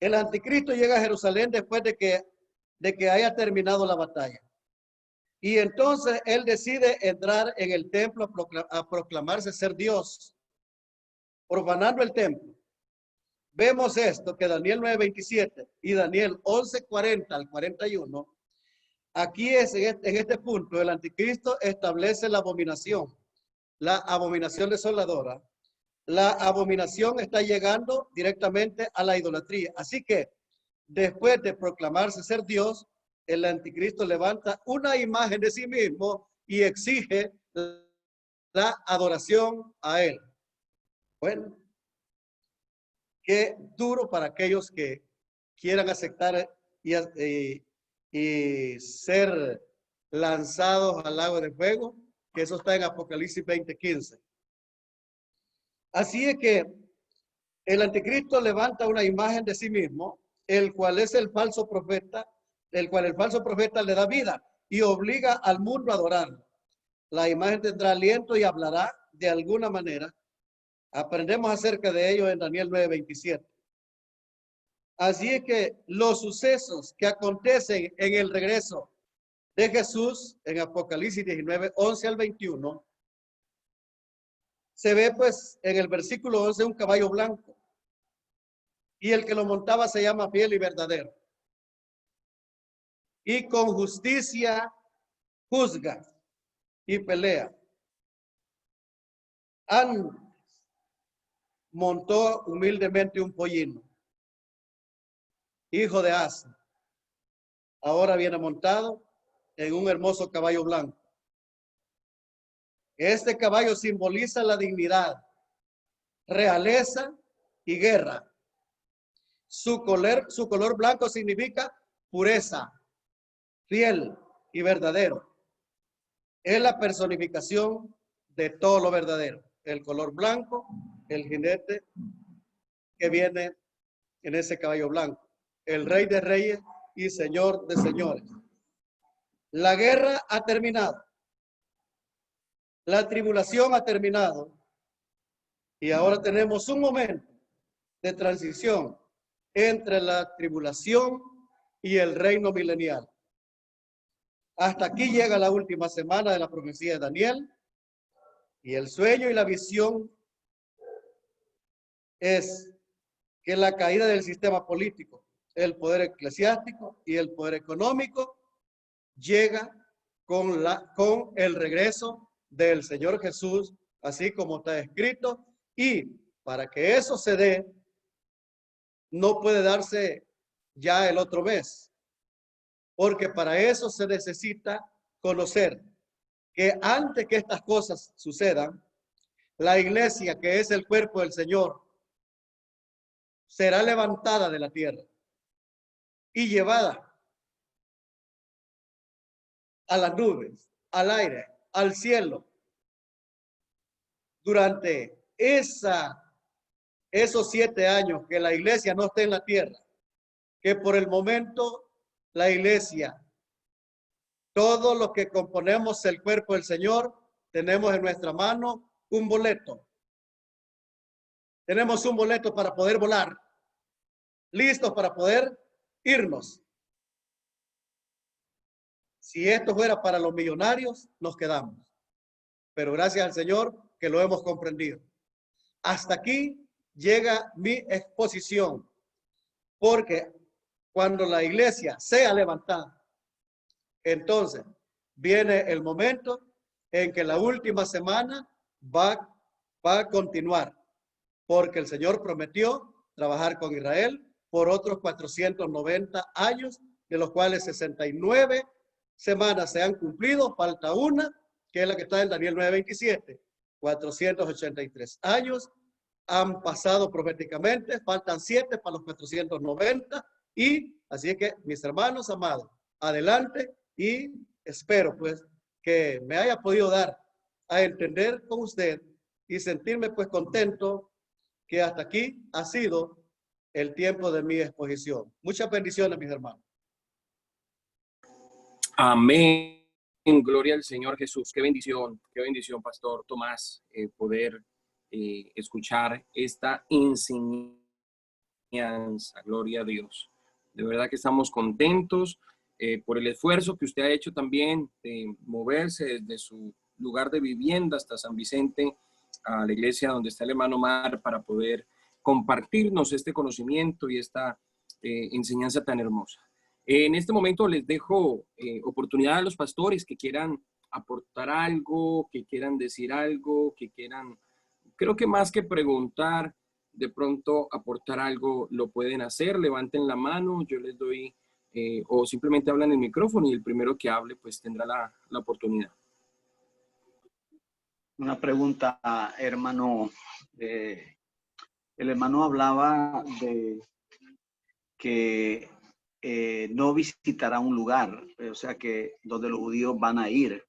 S3: El anticristo llega a Jerusalén después de que haya terminado la batalla. Y entonces él decide entrar en el templo a proclamarse ser Dios, profanando el templo. Vemos esto, que Daniel 9:27 y Daniel 11:40 al 41, aquí es en este punto el anticristo establece la abominación desoladora. La abominación está llegando directamente a la idolatría. Así que después de proclamarse ser Dios, el anticristo levanta una imagen de sí mismo y exige la adoración a él. Bueno, qué duro para aquellos que quieran aceptar y ser lanzados al lago de fuego, que eso está en Apocalipsis 20:15. Así es que el anticristo levanta una imagen de sí mismo, el cual es el falso profeta, el cual el falso profeta le da vida y obliga al mundo a adorarlo. La imagen tendrá aliento y hablará de alguna manera. Aprendemos acerca de ello en Daniel 9:27. Así es que los sucesos que acontecen en el regreso de Jesús en Apocalipsis 19:11 al 21, se ve pues en el versículo 11 un caballo blanco, y el que lo montaba se llama Fiel y Verdadero, y con justicia juzga y pelea. Antes montó humildemente un pollino, hijo de Asa. Ahora viene montado en un hermoso caballo blanco. Este caballo simboliza la dignidad, realeza y guerra. Su color blanco significa pureza, fiel y verdadero. Es la personificación de todo lo verdadero. El color blanco, el jinete que viene en ese caballo blanco. El Rey de Reyes y Señor de Señores. La guerra ha terminado. La tribulación ha terminado. Y ahora tenemos un momento de transición entre la tribulación y el reino milenial. Hasta aquí llega la última semana de la profecía de Daniel, y el sueño y la visión es que la caída del sistema político, el poder eclesiástico y el poder económico llega con el regreso del Señor Jesús, así como está escrito, y para que eso se dé, no puede darse ya el otro mes, porque para eso se necesita conocer que antes que estas cosas sucedan, la iglesia, que es el cuerpo del Señor, será levantada de la tierra y llevada a las nubes, al aire, al cielo. Durante esos 7 años que la iglesia no esté en la tierra, que por el momento la iglesia, todos los que componemos el cuerpo del Señor, tenemos en nuestra mano un boleto. Tenemos un boleto para poder volar, listos para poder irnos. Si esto fuera para los millonarios, nos quedamos. Pero gracias al Señor que lo hemos comprendido. Hasta aquí llega mi exposición, porque cuando la iglesia sea levantada, entonces viene el momento en que la última semana va a continuar, porque el Señor prometió trabajar con Israel por otros 490 años, de los cuales 69 semanas se han cumplido, falta una, que es la que está en Daniel 9:27. 483 años han pasado proféticamente, faltan 7 para los 490, y así es que, mis hermanos amados, adelante, y espero pues que me haya podido dar a entender con usted y sentirme pues contento que hasta aquí ha sido el tiempo de mi exposición. Muchas bendiciones, mis hermanos.
S1: Amén. Gloria al Señor Jesús. Qué bendición, Pastor Tomás, poder escuchar esta enseñanza. Gloria a Dios. De verdad que estamos contentos por el esfuerzo que usted ha hecho también de moverse desde su lugar de vivienda hasta San Vicente, a la iglesia donde está el hermano Omar, para poder compartirnos este conocimiento y esta enseñanza tan hermosa. En este momento les dejo oportunidad a los pastores que quieran aportar algo, que quieran decir algo, que quieran, creo que más que preguntar, de pronto aportar algo, lo pueden hacer. Levanten la mano, yo les doy, o simplemente hablan en el micrófono y el primero que hable pues tendrá la oportunidad.
S5: Una pregunta, hermano. El hermano hablaba de que no visitará un lugar, o sea que donde los judíos van a ir,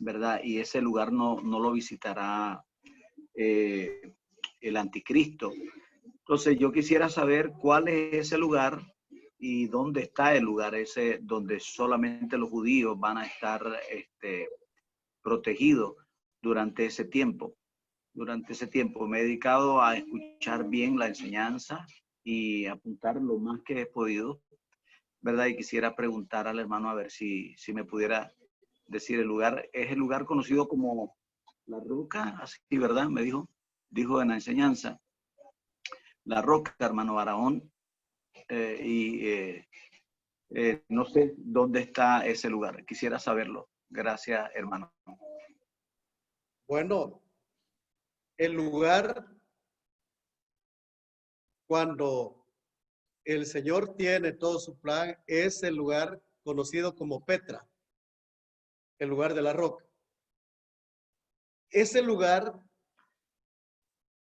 S5: ¿verdad? Y ese lugar no lo visitará el anticristo. Entonces yo quisiera saber cuál es ese lugar y dónde está el lugar ese donde solamente los judíos van a estar protegidos durante ese tiempo. Durante ese tiempo me he dedicado a escuchar bien la enseñanza y apuntar lo más que he podido, ¿verdad? Y quisiera preguntar al hermano a ver si me pudiera decir el lugar. Es el lugar conocido como La Roca, así, ¿verdad? Me dijo en la enseñanza. La Roca, hermano Barahón. No sé dónde está ese lugar. Quisiera saberlo. Gracias, hermano.
S3: Bueno, el lugar, cuando el Señor tiene todo su plan, es el lugar conocido como Petra, el lugar de la roca. Ese lugar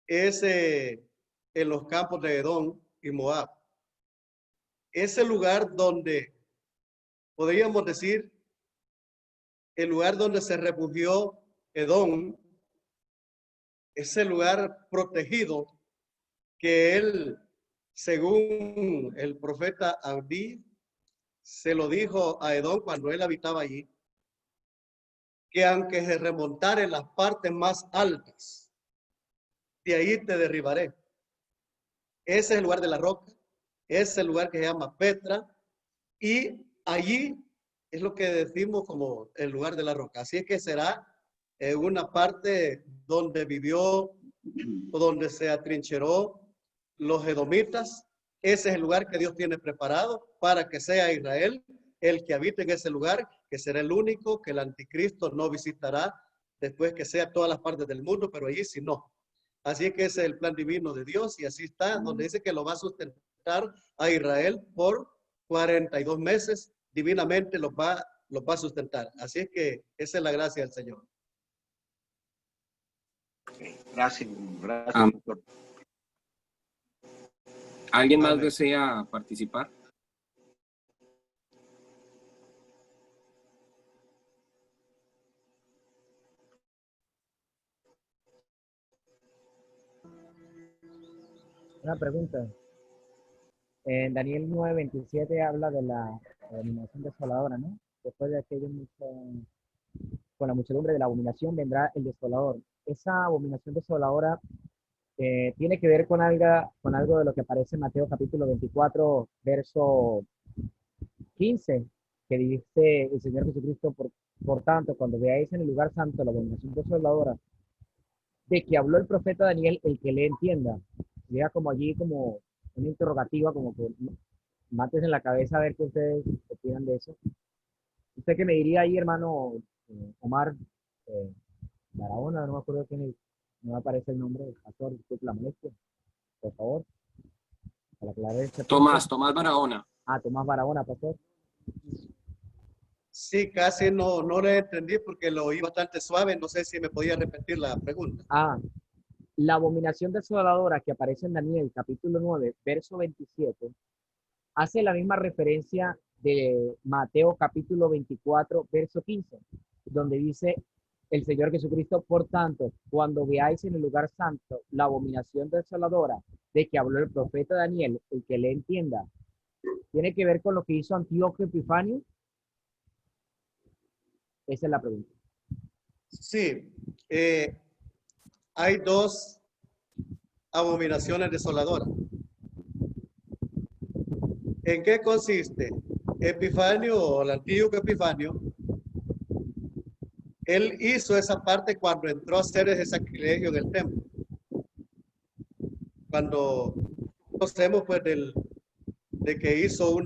S3: es en los campos de Edom y Moab. Ese lugar donde, podríamos decir, el lugar donde se refugió Edom, ese lugar protegido que él, según el profeta Abdí, se lo dijo a Edom cuando él habitaba allí, que aunque se remontara en las partes más altas, de ahí te derribaré. Ese es el lugar de la roca, ese es el lugar que se llama Petra, y allí es lo que decimos como el lugar de la roca. Así es que será una parte donde vivió o donde se atrincheró los edomitas. Ese es el lugar que Dios tiene preparado para que sea Israel el que habite en ese lugar, que será el único que el anticristo no visitará después que sea todas las partes del mundo, pero allí sí no. Así es que ese es el plan divino de Dios, y así está, donde dice que lo va a sustentar a Israel por 42 meses divinamente los va a sustentar. Así es que esa es la gracia del Señor.
S5: Gracias, gracias, pastor.
S1: ¿Alguien más
S3: Amén.
S1: desea participar?
S6: Una pregunta. En Daniel 9:27 habla de la abominación desoladora, ¿no? Después de aquello con la muchedumbre de la abominación vendrá el desolador. Esa abominación desoladora tiene que ver con algo de lo que aparece en Mateo capítulo 24, verso 15, que dice el Señor Jesucristo, por tanto, cuando veáis en el lugar santo la abominación desoladora, de que habló el profeta Daniel, el que le entienda. Llega como allí como una interrogativa, como que mates en la cabeza a ver qué ustedes opinan de eso. Usted que me diría ahí, hermano Omar Barahona, no me acuerdo quién es, no me aparece el nombre del pastor, disculpe la molestia, por favor, para aclarar este punto.
S1: Tomás Barahona.
S6: Tomás Barahona, pastor.
S3: Sí, casi no le entendí porque lo oí bastante suave. No sé si me podía repetir la pregunta.
S6: La abominación desoladora que aparece en Daniel, capítulo 9, verso 27, hace la misma referencia de Mateo, capítulo 24, verso 15, donde dice el Señor Jesucristo, por tanto, cuando veáis en el lugar santo la abominación desoladora de que habló el profeta Daniel, el que le entienda, ¿tiene que ver con lo que hizo Antíoco Epifanio? Esa es la pregunta.
S3: Sí, hay dos abominaciones desoladoras. ¿En qué consiste? Epifanio o el Antíoco Epifanio, él hizo esa parte cuando entró a hacer ese sacrilegio en el templo. Cuando conocemos pues de que hizo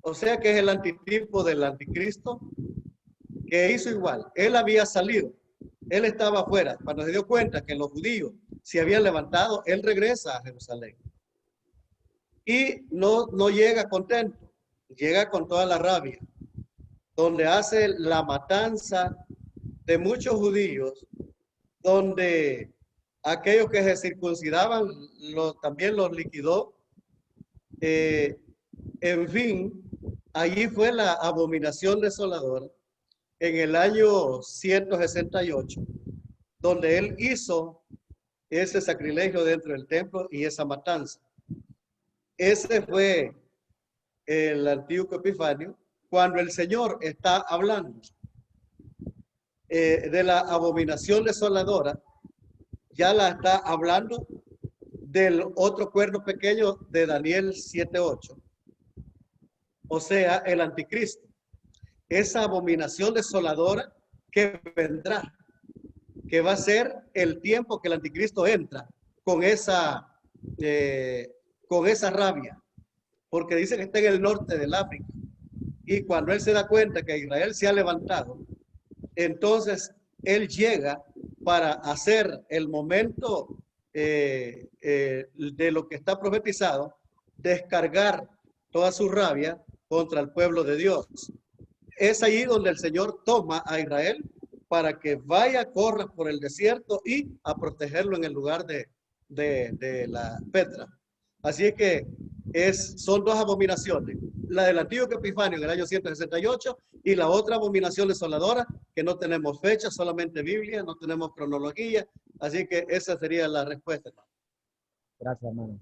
S3: o sea que es el antitipo del anticristo, que hizo igual. Él había salido, él estaba afuera. Cuando se dio cuenta que los judíos se habían levantado, él regresa a Jerusalén. Y no llega contento, llega con toda la rabia, donde hace la matanza de muchos judíos, donde aquellos que se circuncidaban también los liquidó. En fin, allí fue la abominación desoladora en el año 168, donde él hizo ese sacrilegio dentro del templo y esa matanza. Ese fue el Antíoco Epifanio, cuando el Señor está hablando de la abominación desoladora, ya la está hablando del otro cuerno pequeño de Daniel 7:8. O sea, el anticristo. Esa abominación desoladora que vendrá, que va a ser el tiempo que el anticristo entra con esa rabia, porque dice que está en el norte del África. Y cuando él se da cuenta que Israel se ha levantado, entonces él llega para hacer el momento de lo que está profetizado, descargar toda su rabia contra el pueblo de Dios. Es allí donde el Señor toma a Israel para que vaya, corra por el desierto y a protegerlo en el lugar de la Petra. Así es que son dos abominaciones, la del Antíoco Epifanio en el año 168 y la otra abominación desoladora, que no tenemos fecha, solamente Biblia, no tenemos cronología. Así que esa sería la respuesta.
S6: Gracias, hermano.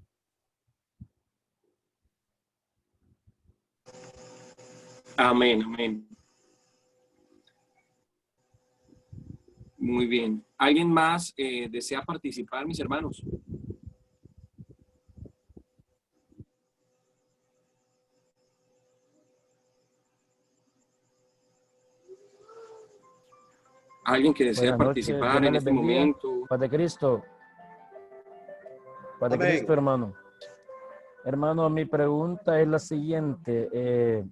S1: Amén, amén. Muy bien. ¿Alguien más desea participar, mis hermanos? ¿Alguien que desea
S7: Buenas noches,
S1: participar
S7: Dios me
S1: en
S7: les
S1: este
S7: bendiga.
S1: momento?
S7: Paz de Cristo. Paz de
S3: Amén.
S7: Cristo, hermano. Hermano, mi pregunta es la siguiente.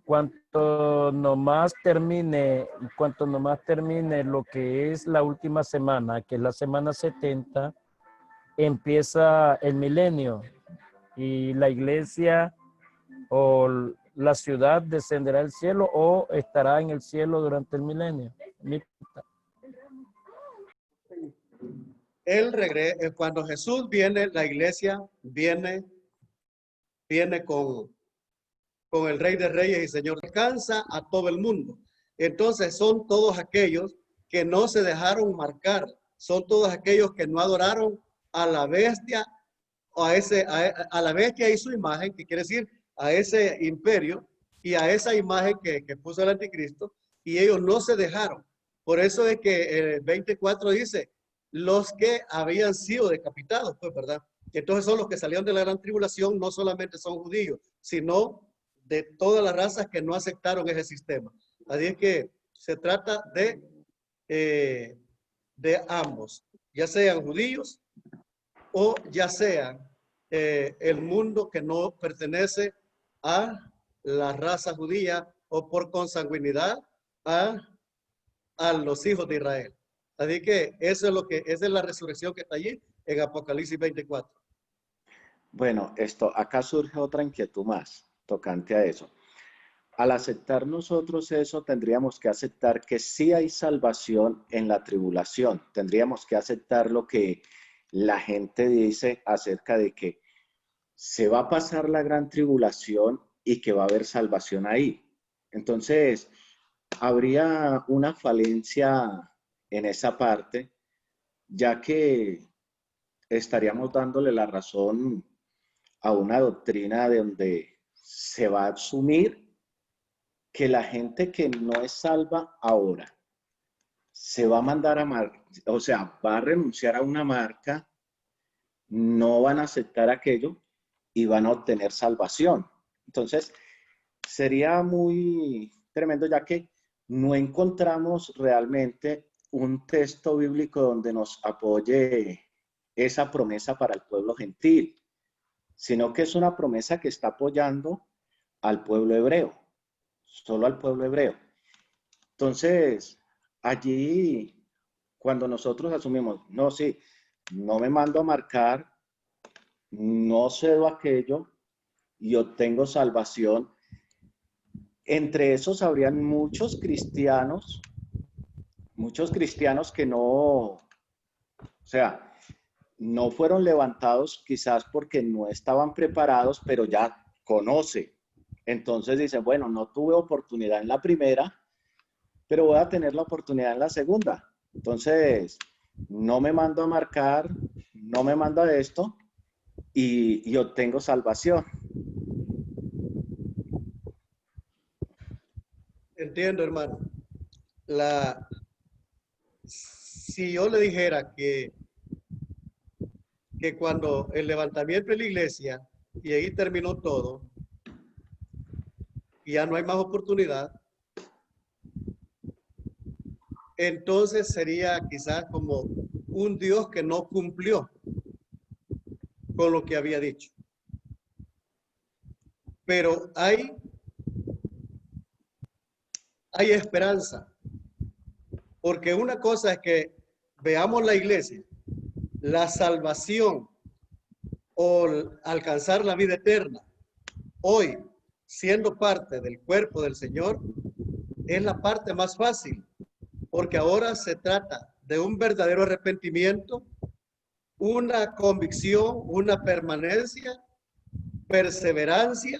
S7: Cuanto nomás termine lo que es la última semana, que es la semana 70, empieza el milenio y la iglesia ¿O la ciudad descenderá al cielo o estará en el cielo durante el milenio?
S3: Él regresa, cuando Jesús viene, la iglesia viene con el Rey de Reyes y Señor. Alcanza a todo el mundo. Entonces son todos aquellos que no se dejaron marcar, son todos aquellos que no adoraron a la bestia o a la bestia y su imagen, que quiere decir a ese imperio y a esa imagen que puso el anticristo, y ellos no se dejaron. Por eso es que el 24 dice, los que habían sido decapitados, pues, ¿verdad? Entonces son los que salieron de la gran tribulación, no solamente son judíos, sino de todas las razas que no aceptaron ese sistema. Así es que se trata de ambos, ya sean judíos o ya sean el mundo que no pertenece a la raza judía o por consanguinidad a los hijos de Israel. Así que eso es lo que, esa es la resurrección que está allí en Apocalipsis 24.
S8: Bueno, acá surge otra inquietud más tocante a eso. Al aceptar nosotros eso, tendríamos que aceptar que sí hay salvación en la tribulación. Tendríamos que aceptar lo que la gente dice acerca de que se va a pasar la gran tribulación y que va a haber salvación ahí. Entonces, habría una falencia en esa parte, ya que estaríamos dándole la razón a una doctrina de donde se va a asumir que la gente que no es salva ahora se va a mandar o sea, va a renunciar a una marca, no van a aceptar aquello y van a obtener salvación. Entonces, sería muy tremendo, ya que no encontramos realmente un texto bíblico donde nos apoye esa promesa para el pueblo gentil, sino que es una promesa que está apoyando al pueblo hebreo, solo al pueblo hebreo. Entonces, allí, cuando nosotros asumimos, no, sí, no me mando a marcar, no cedo aquello y obtengo salvación, entre esos habrían muchos cristianos que no, o sea, no fueron levantados quizás porque no estaban preparados, pero ya conocen. Entonces dicen, bueno, no tuve oportunidad en la primera, pero voy a tener la oportunidad en la segunda. Entonces, no me mando a marcar, no me mando a esto y obtengo salvación.
S3: Entiendo, hermano. Si yo le dijera que cuando el levantamiento de la iglesia y ahí terminó todo y ya no hay más oportunidad, entonces sería quizás como un Dios que no cumplió con lo que había dicho. Pero hay esperanza, porque una cosa es que veamos la iglesia, la salvación o alcanzar la vida eterna, hoy siendo parte del cuerpo del Señor, es la parte más fácil, porque ahora se trata de un verdadero arrepentimiento, una convicción, una permanencia, perseverancia,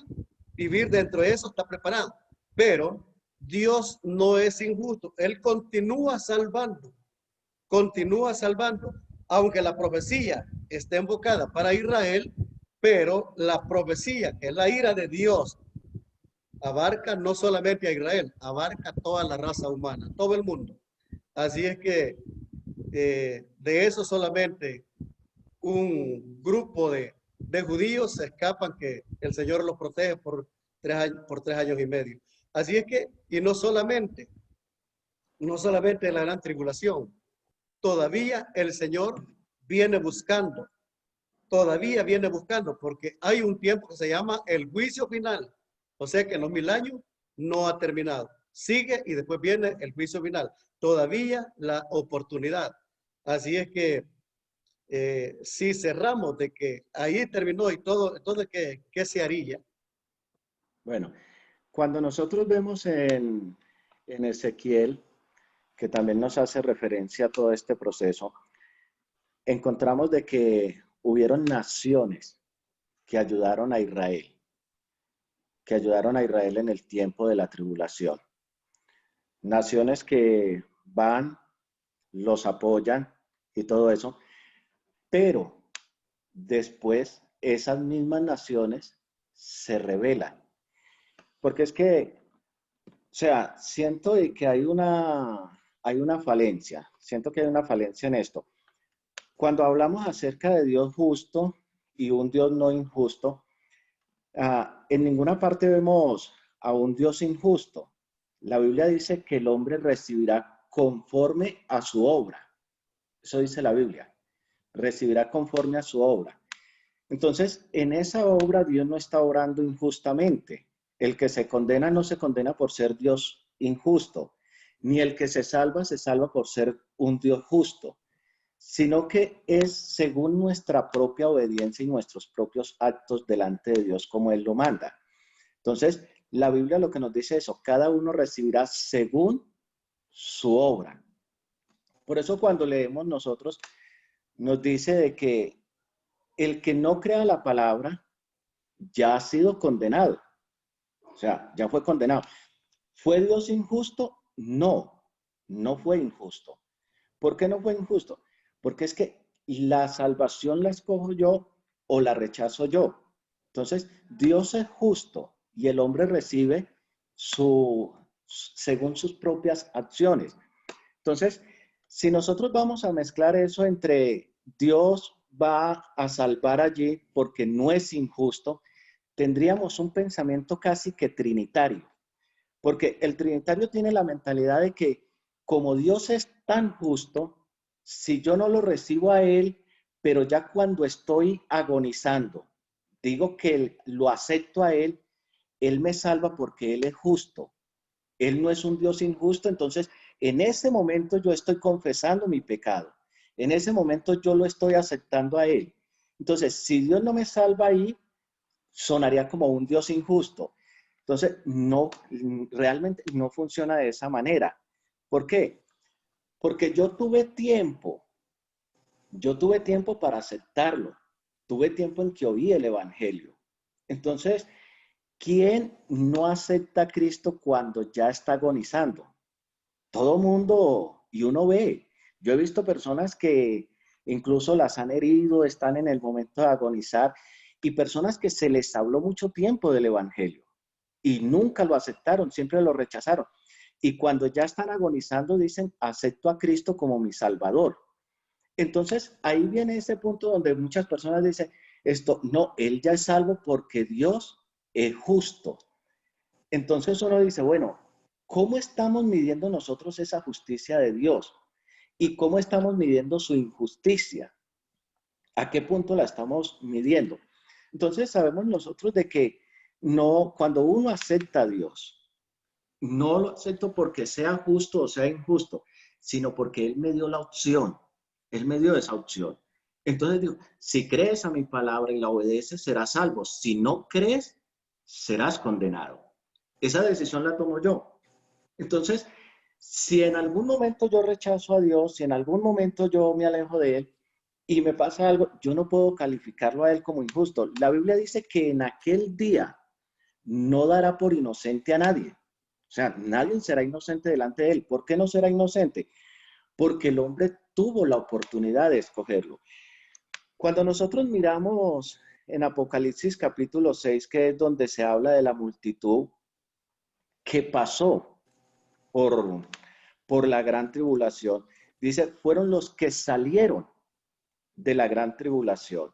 S3: vivir dentro de eso está preparado. Pero Dios no es injusto, Él continúa salvando, aunque la profecía esté enfocada para Israel, pero la profecía, que es la ira de Dios, abarca no solamente a Israel, abarca toda la raza humana, todo el mundo. Así es que de eso solamente un grupo de judíos se escapan, que el Señor los protege por 3 años y medio. Así es que, y no solamente la gran tribulación, todavía el Señor viene buscando, porque hay un tiempo que se llama el juicio final. O sea que en los 1000 años no ha terminado. Sigue y después viene el juicio final. Todavía la oportunidad. Así es que si cerramos de que ahí terminó y todo, entonces ¿qué se haría?
S8: Bueno, cuando nosotros vemos en Ezequiel, que también nos hace referencia a todo este proceso, encontramos de que hubieron naciones que ayudaron a Israel, en el tiempo de la tribulación. Naciones que van, los apoyan y todo eso, pero después esas mismas naciones se rebelan. Porque es que, o sea, siento de que hay una falencia, siento que hay una falencia en esto. Cuando hablamos acerca de Dios justo y un Dios no injusto, en ninguna parte vemos a un Dios injusto. La Biblia dice que el hombre recibirá conforme a su obra. Eso dice la Biblia. Recibirá conforme a su obra. Entonces, en esa obra Dios no está obrando injustamente. El que se condena no se condena por ser Dios injusto, ni el que se salva por ser un Dios justo, sino que es según nuestra propia obediencia y nuestros propios actos delante de Dios como Él lo manda. Entonces, la Biblia lo que nos dice es eso, cada uno recibirá según su obra. Por eso cuando leemos nosotros, nos dice de que el que no crea la palabra ya ha sido condenado. O sea, ya fue condenado. ¿Fue Dios injusto? No, no fue injusto. ¿Por qué no fue injusto? Porque es que la salvación la escojo yo o la rechazo yo. Entonces, Dios es justo y el hombre recibe según sus propias acciones. Entonces, si nosotros vamos a mezclar eso entre Dios va a salvar allí porque no es injusto, tendríamos un pensamiento casi que trinitario. Porque el trinitario tiene la mentalidad de que como Dios es tan justo, si yo no lo recibo a Él, pero ya cuando estoy agonizando, digo que lo acepto a Él, Él me salva porque Él es justo. Él no es un Dios injusto, entonces en ese momento yo estoy confesando mi pecado. En ese momento yo lo estoy aceptando a Él. Entonces, si Dios no me salva ahí, sonaría como un Dios injusto. Entonces, no, realmente no funciona de esa manera. ¿Por qué? Porque yo tuve tiempo para aceptarlo. Tuve tiempo en que oí el Evangelio. Entonces, ¿quién no acepta a Cristo cuando ya está agonizando? Todo mundo, y uno ve. Yo he visto personas que incluso las han herido, están en el momento de agonizar, y personas que se les habló mucho tiempo del Evangelio y nunca lo aceptaron, siempre lo rechazaron. Y cuando ya están agonizando dicen, acepto a Cristo como mi Salvador. Entonces ahí viene ese punto donde muchas personas dicen, no, Él ya es salvo porque Dios es justo. Entonces uno dice, bueno, ¿cómo estamos midiendo nosotros esa justicia de Dios? ¿Y cómo estamos midiendo su injusticia? ¿A qué punto la estamos midiendo? Entonces sabemos nosotros de que no, cuando uno acepta a Dios, no lo acepto porque sea justo o sea injusto, sino porque Él me dio la opción. Él me dio esa opción. Entonces digo, si crees a mi palabra y la obedeces, serás salvo. Si no crees, serás condenado. Esa decisión la tomo yo. Entonces, si en algún momento yo rechazo a Dios, si en algún momento yo me alejo de Él y me pasa algo, yo no puedo calificarlo a Él como injusto. La Biblia dice que en aquel día no dará por inocente a nadie. O sea, nadie será inocente delante de Él. ¿Por qué no será inocente? Porque el hombre tuvo la oportunidad de escogerlo. Cuando nosotros miramos en Apocalipsis capítulo 6, que es donde se habla de la multitud que pasó por la gran tribulación, dice, fueron los que salieron de la gran tribulación.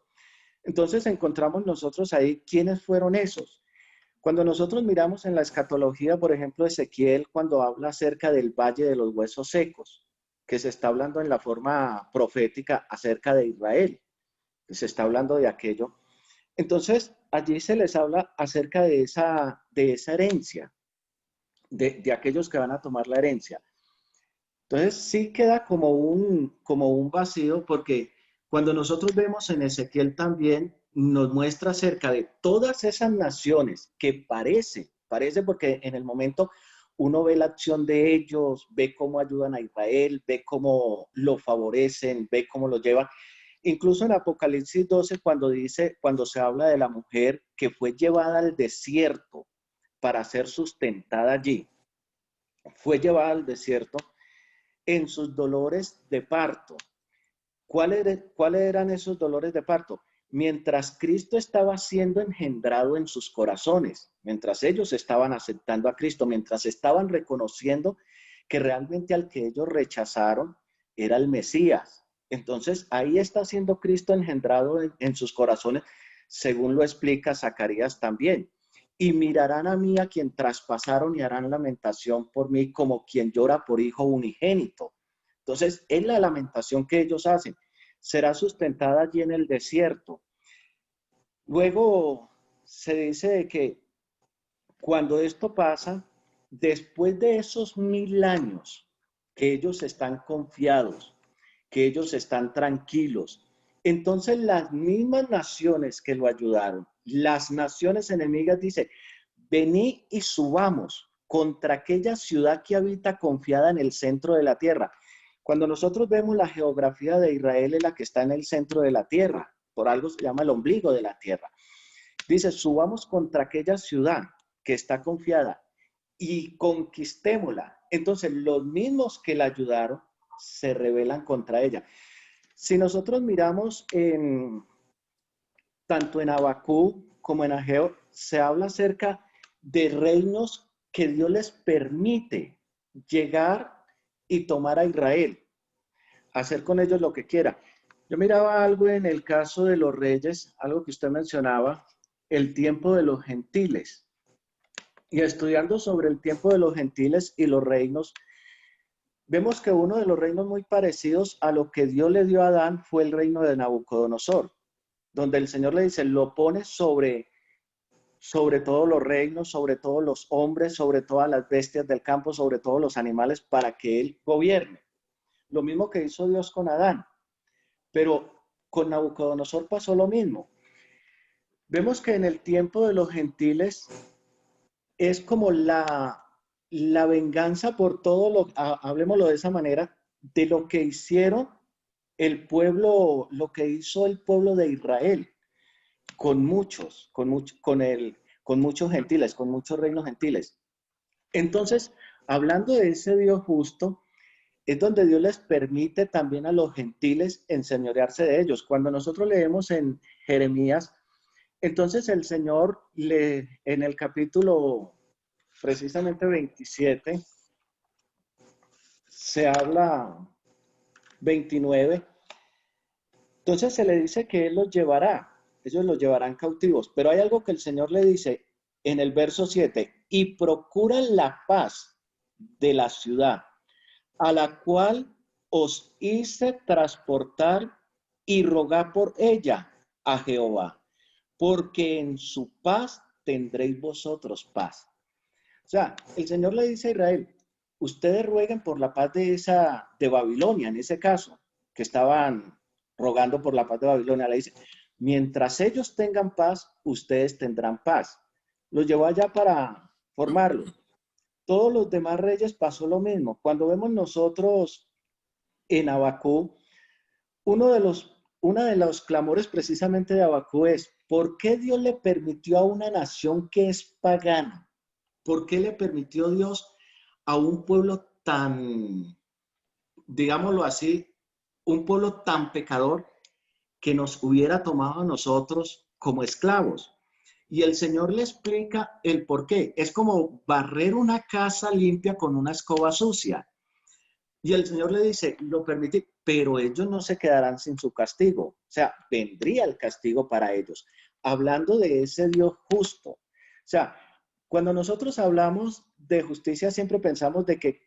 S8: Entonces encontramos nosotros ahí, ¿quiénes fueron esos? Cuando nosotros miramos en la escatología, por ejemplo, Ezequiel, cuando habla acerca del valle de los huesos secos, que se está hablando en la forma profética acerca de Israel, que se está hablando de aquello. Entonces, allí se les habla acerca de esa herencia, de aquellos que van a tomar la herencia. Entonces, sí queda como un vacío, porque cuando nosotros vemos en Ezequiel también, nos muestra acerca de todas esas naciones que parece porque en el momento uno ve la acción de ellos, ve cómo ayudan a Israel, ve cómo lo favorecen, ve cómo lo llevan. Incluso en Apocalipsis 12, cuando se habla de la mujer que fue llevada al desierto para ser sustentada allí, fue llevada al desierto en sus dolores de parto. ¿Cuáles eran esos dolores de parto? Mientras Cristo estaba siendo engendrado en sus corazones, mientras ellos estaban aceptando a Cristo, mientras estaban reconociendo que realmente al que ellos rechazaron era el Mesías. Entonces ahí está siendo Cristo engendrado en sus corazones, según lo explica Zacarías también. Y mirarán a mí a quien traspasaron y harán lamentación por mí como quien llora por hijo unigénito. Entonces es la lamentación que ellos hacen. Será sustentada allí en el desierto. Luego se dice que cuando esto pasa, después de esos 1000 años que ellos están confiados, que ellos están tranquilos, entonces las mismas naciones que lo ayudaron, las naciones enemigas, dice, venid y subamos contra aquella ciudad que habita confiada en el centro de la tierra. Cuando nosotros vemos la geografía de Israel, es la que está en el centro de la tierra, por algo se llama el ombligo de la tierra. Dice, subamos contra aquella ciudad que está confiada y conquistémosla. Entonces, los mismos que la ayudaron se rebelan contra ella. Si nosotros miramos tanto en Habacuc como en Ageo, se habla acerca de reinos que Dios les permite llegar y tomar a Israel, hacer con ellos lo que quiera. Yo miraba algo en el caso de los reyes, algo que usted mencionaba, el tiempo de los gentiles. Y estudiando sobre el tiempo de los gentiles y los reinos, vemos que uno de los reinos muy parecidos a lo que Dios le dio a Adán fue el reino de Nabucodonosor, donde el Señor le dice, lo pone sobre todos los reinos, sobre todos los hombres, sobre todas las bestias del campo, sobre todos los animales, para que él gobierne. Lo mismo que hizo Dios con Adán. Pero con Nabucodonosor pasó lo mismo. Vemos que en el tiempo de los gentiles es como la venganza por todo hablemoslo de esa manera, de lo que hicieron el pueblo, lo que hizo el pueblo de Israel con muchos gentiles, con muchos reinos gentiles. Entonces, hablando de ese Dios justo, es donde Dios les permite también a los gentiles enseñorearse de ellos. Cuando nosotros leemos en Jeremías, entonces el Señor en el capítulo precisamente 27, se habla 29, entonces se le dice que Él los llevará, ellos los llevarán cautivos, pero hay algo que el Señor le dice en el verso 7, y procuran la paz de la ciudad, a la cual os hice transportar y rogar por ella a Jehová, porque en su paz tendréis vosotros paz. O sea, el Señor le dice a Israel, ustedes rueguen por la paz de Babilonia, en ese caso, que estaban rogando por la paz de Babilonia. Le dice, mientras ellos tengan paz, ustedes tendrán paz. Los llevó allá para formarlos. Todos los demás reyes pasó lo mismo. Cuando vemos nosotros en Habacuc, uno de los clamores precisamente de Habacuc es, ¿por qué Dios le permitió a una nación que es pagana? ¿Por qué le permitió Dios a un pueblo tan, digámoslo así, un pueblo tan pecador que nos hubiera tomado a nosotros como esclavos? Y el Señor le explica el por qué. Es como barrer una casa limpia con una escoba sucia. Y el Señor le dice, lo permite, pero ellos no se quedarán sin su castigo. O sea, vendría el castigo para ellos. Hablando de ese Dios justo. O sea, cuando nosotros hablamos de justicia, siempre pensamos de que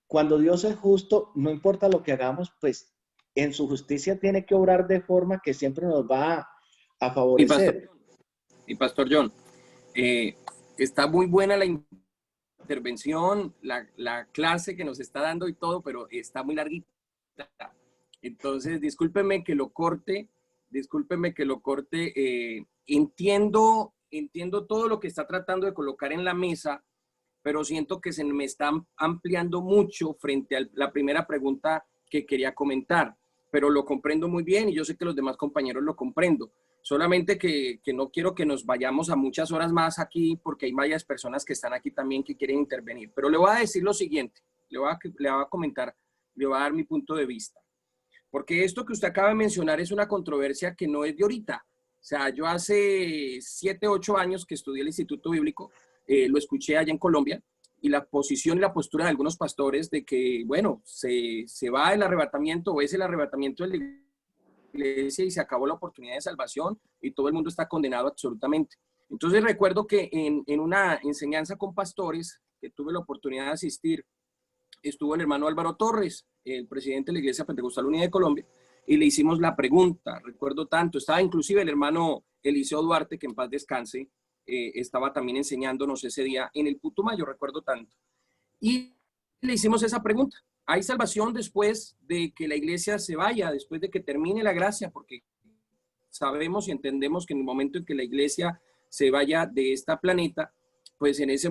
S8: cuando Dios es justo, no importa lo que hagamos, pues en su justicia tiene que obrar de forma que siempre nos va a favorecer.
S1: Y Pastor John, está muy buena la intervención, la clase que nos está dando y todo, pero está muy larguita. Entonces, discúlpeme que lo corte, discúlpeme que lo corte. Entiendo todo lo que está tratando de colocar en la mesa, pero siento que se me está ampliando mucho frente a la primera pregunta que quería comentar, pero lo comprendo muy bien y yo sé que los demás compañeros lo comprendo. Solamente que no quiero que nos vayamos a muchas horas más aquí porque hay varias personas que están aquí también que quieren intervenir. Pero le voy a decir lo siguiente, le voy a comentar, le voy a dar mi punto de vista. Porque esto que usted acaba de mencionar es una controversia que no es de ahorita. O sea, yo hace 7, 8 años que estudié el Instituto Bíblico, lo escuché allá en Colombia, y la posición y la postura de algunos pastores de que, bueno, se va el arrebatamiento o es el arrebatamiento de la iglesia y se acabó la oportunidad de salvación y todo el mundo está condenado absolutamente. Entonces recuerdo que en una enseñanza con pastores que tuve la oportunidad de asistir, estuvo el hermano Álvaro Torres, el presidente de la Iglesia Pentecostal Unida de Colombia, y le hicimos la pregunta, recuerdo tanto, estaba inclusive el hermano Eliseo Duarte, que en paz descanse, estaba también enseñándonos ese día en el Putumayo, recuerdo tanto. Y le hicimos esa pregunta, ¿hay salvación después de que la iglesia se vaya, después de que termine la gracia? Porque sabemos y entendemos que en el momento en que la iglesia se vaya de esta planeta, pues en ese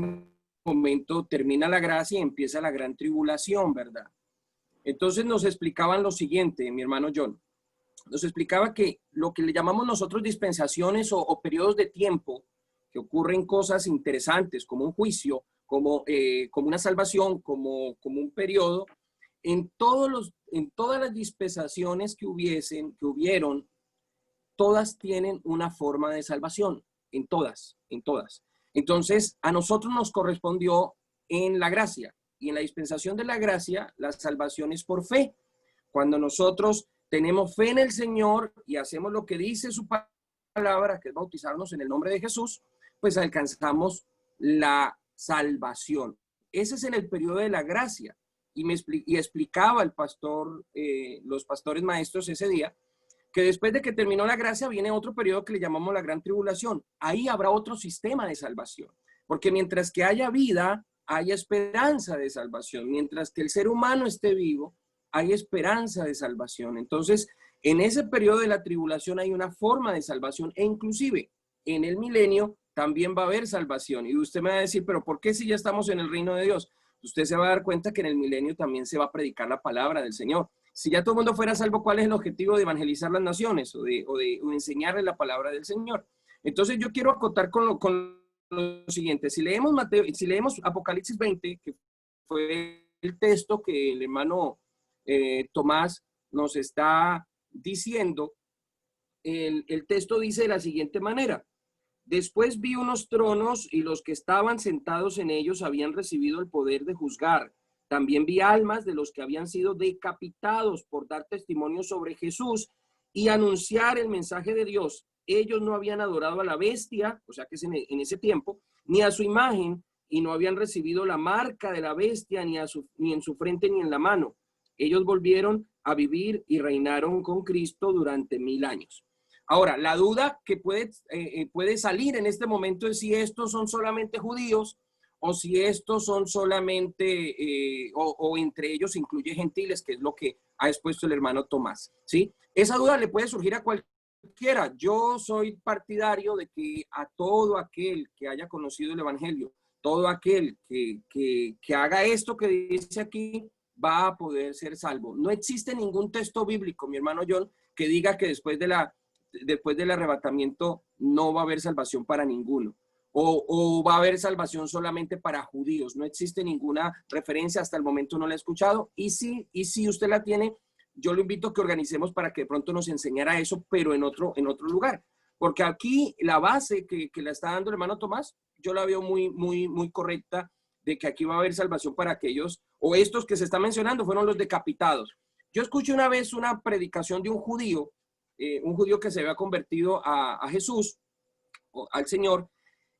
S1: momento termina la gracia y empieza la gran tribulación, ¿verdad? Entonces nos explicaban lo siguiente, mi hermano John, nos explicaba que lo que le llamamos nosotros dispensaciones o periodos de tiempo, que ocurren cosas interesantes como un juicio, como una salvación, como un periodo, en todas las dispensaciones que hubieron, todas tienen una forma de salvación, en todas. Entonces, a nosotros nos correspondió en la gracia, y en la dispensación de la gracia, la salvación es por fe. Cuando nosotros tenemos fe en el Señor y hacemos lo que dice su palabra, que es bautizarnos en el nombre de Jesús, pues alcanzamos la salvación. Ese es en el periodo de la gracia. Y explicaba el pastor, los pastores maestros ese día, que después de que terminó la gracia viene otro periodo que le llamamos la gran tribulación. Ahí habrá otro sistema de salvación. Porque mientras que haya vida, hay esperanza de salvación. Mientras que el ser humano esté vivo, hay esperanza de salvación. Entonces, en ese periodo de la tribulación hay una forma de salvación e inclusive en el milenio también va a haber salvación. Y usted me va a decir, pero ¿por qué si ya estamos en el reino de Dios? Usted se va a dar cuenta que en el milenio también se va a predicar la palabra del Señor. Si ya todo el mundo fuera salvo, ¿cuál es el objetivo de evangelizar las naciones o de enseñarle la palabra del Señor? Entonces yo quiero acotar con lo siguiente. Si leemos Apocalipsis 20, que fue el texto que el hermano Tomás nos está diciendo, el texto dice de la siguiente manera: después vi unos tronos y los que estaban sentados en ellos habían recibido el poder de juzgar. También vi almas de los que habían sido decapitados por dar testimonio sobre Jesús y anunciar el mensaje de Dios. Ellos no habían adorado a la bestia, o sea que es en ese tiempo, ni a su imagen, y no habían recibido la marca de la bestia ni en su frente ni en la mano. Ellos volvieron a vivir y reinaron con Cristo durante 1000 años. Ahora, la duda que puede salir en este momento es si estos son solamente judíos o si estos son solamente, o entre ellos incluye gentiles, que es lo que ha expuesto el hermano Tomás, ¿sí? Esa duda le puede surgir a cualquiera. Yo soy partidario de que a todo aquel que haya conocido el evangelio, todo aquel que haga esto que dice aquí, va a poder ser salvo. No existe ningún texto bíblico, mi hermano John, que diga que después del arrebatamiento no va a haber salvación para ninguno. O va a haber salvación solamente para judíos. No existe ninguna referencia, hasta el momento no la he escuchado. Y si usted la tiene, yo lo invito a que organicemos para que de pronto nos enseñara eso, pero en otro lugar. Porque aquí la base que la está dando el hermano Tomás, yo la veo muy correcta, de que aquí va a haber salvación para aquellos, o estos que se están mencionando fueron los decapitados. Yo escuché una vez una predicación de un judío que se había convertido a Jesús, al Señor,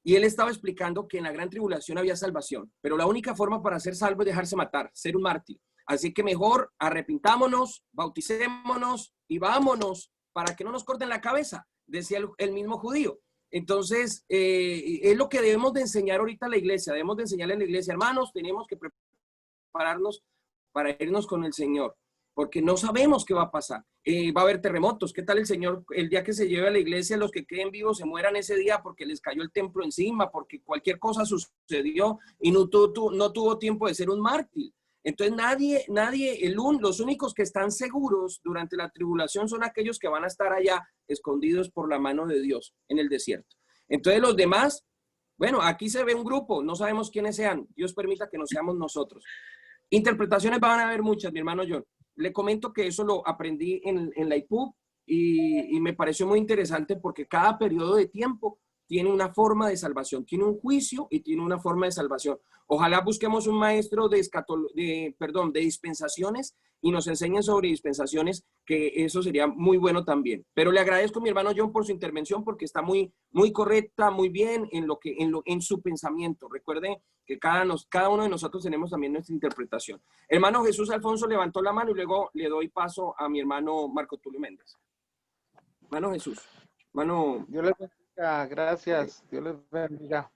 S1: y él estaba explicando que en la gran tribulación había salvación, pero la única forma para ser salvo es dejarse matar, ser un mártir. Así que mejor arrepintámonos, bauticémonos y vámonos para que no nos corten la cabeza, decía el mismo judío. Entonces, es lo que debemos de enseñar ahorita a la iglesia. Debemos de enseñarle a la iglesia, hermanos, tenemos que prepararnos para irnos con el Señor. porque no sabemos qué va a pasar. Va a haber terremotos. ¿Qué tal el Señor, el día que se lleve a la iglesia, los que queden vivos se mueran ese día porque les cayó el templo encima, porque cualquier cosa sucedió y no tuvo tiempo de ser un mártir? Entonces los únicos que están seguros durante la tribulación son aquellos que van a estar allá escondidos por la mano de Dios en el desierto. Entonces los demás, bueno, aquí se ve un grupo, no sabemos quiénes sean. Dios permita que no seamos nosotros. Interpretaciones van a haber muchas, mi hermano John. Le comento que eso lo aprendí en la IPUB y me pareció muy interesante porque cada periodo de tiempo tiene una forma de salvación, tiene un juicio y tiene una forma de salvación. Ojalá busquemos un maestro de dispensaciones y nos enseñen sobre dispensaciones, que eso sería muy bueno también. Pero le agradezco a mi hermano John por su intervención porque está muy correcta, muy bien en su pensamiento. Recuerde que cada uno de nosotros tenemos también nuestra interpretación. Hermano Jesús Alfonso levantó la mano y luego le doy paso a mi hermano Marco Tulio Méndez. Hermano Jesús.
S9: Dios les bendiga, gracias. Dios les bendiga.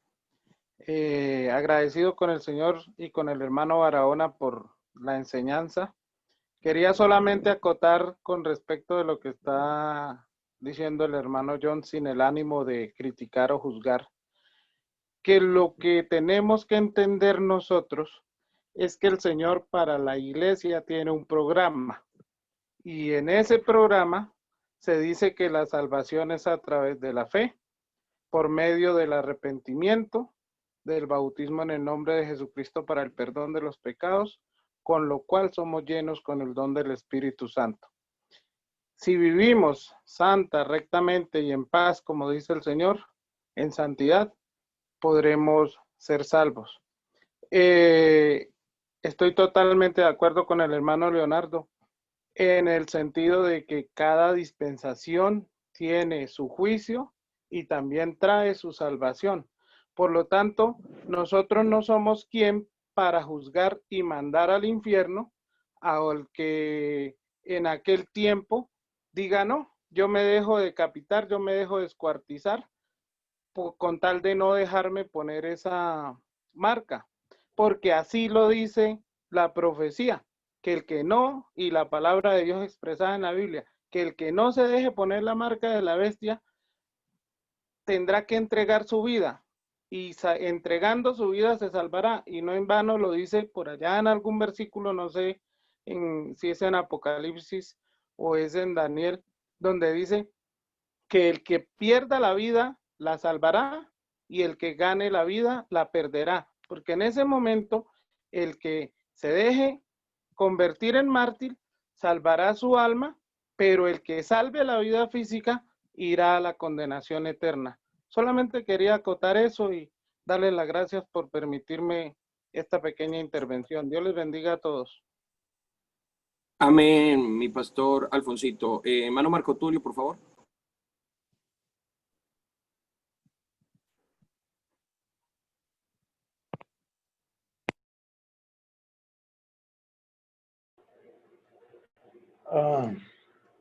S9: Agradecido con el Señor y con el hermano Barahona por la enseñanza. Quería solamente acotar con respecto de lo que está diciendo el hermano John, sin el ánimo de criticar o juzgar, que lo que tenemos que entender nosotros es que el Señor para la iglesia tiene un programa, y en ese programa se dice que la salvación es a través de la fe, por medio del arrepentimiento, del bautismo en el nombre de Jesucristo para el perdón de los pecados, con lo cual somos llenos con el don del Espíritu Santo. Si vivimos santa, rectamente y en paz, como dice el Señor, en santidad, podremos ser salvos. Estoy totalmente de acuerdo con el hermano Leonardo en el sentido de que cada dispensación tiene su juicio y también trae su salvación. Por lo tanto, nosotros no somos quien para juzgar y mandar al infierno al que en aquel tiempo diga, no, yo me dejo decapitar, yo me dejo descuartizar, con tal de no dejarme poner esa marca, porque así lo dice la profecía, que el que no, y la palabra de Dios expresada en la Biblia, que el que no se deje poner la marca de la bestia, tendrá que entregar su vida, y entregando su vida se salvará, y no en vano lo dice por allá en algún versículo, no sé si es en Apocalipsis o es en Daniel, donde dice que el que pierda la vida la salvará, y el que gane la vida la perderá, porque en ese momento el que se deje convertir en mártir salvará su alma, pero el que salve la vida física irá a la condenación eterna. Solamente quería acotar eso y darles las gracias por permitirme esta pequeña intervención. Dios les bendiga a todos.
S1: Amén, mi pastor Alfonsito. Hermano Marco Tulio, por favor.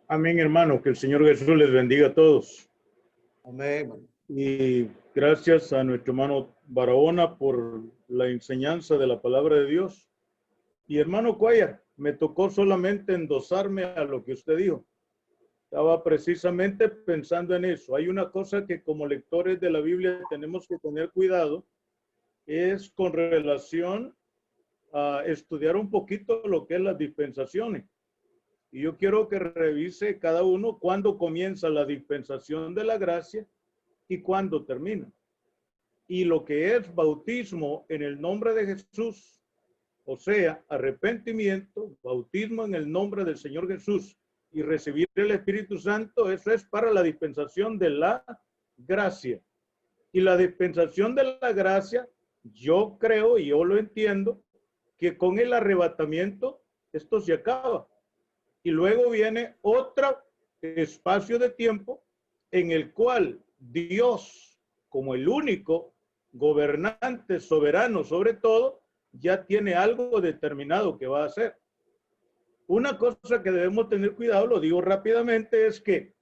S4: Amén, hermano. Que el Señor Jesús les bendiga a todos.
S3: Amén.
S4: Y gracias a nuestro hermano Barahona por la enseñanza de la palabra de Dios. Y hermano Cuellar, me tocó solamente endosarme a lo que usted dijo. Estaba precisamente pensando en eso. Hay una cosa que como lectores de la Biblia tenemos que tener cuidado, es con relación a estudiar un poquito lo que es las dispensaciones. Y yo quiero que revise cada uno cuándo comienza la dispensación de la gracia y cuándo termina. Y lo que es bautismo en el nombre de Jesús, o sea, arrepentimiento, bautismo en el nombre del Señor Jesús y recibir el Espíritu Santo, eso es para la dispensación de la gracia. Y la dispensación de la gracia, yo creo y yo lo entiendo, que con el arrebatamiento esto se acaba. Y luego viene otro espacio de tiempo en el cual Dios, como el único gobernante soberano sobre todo, ya tiene algo determinado que va a hacer. Una cosa que debemos tener cuidado, lo digo rápidamente, es que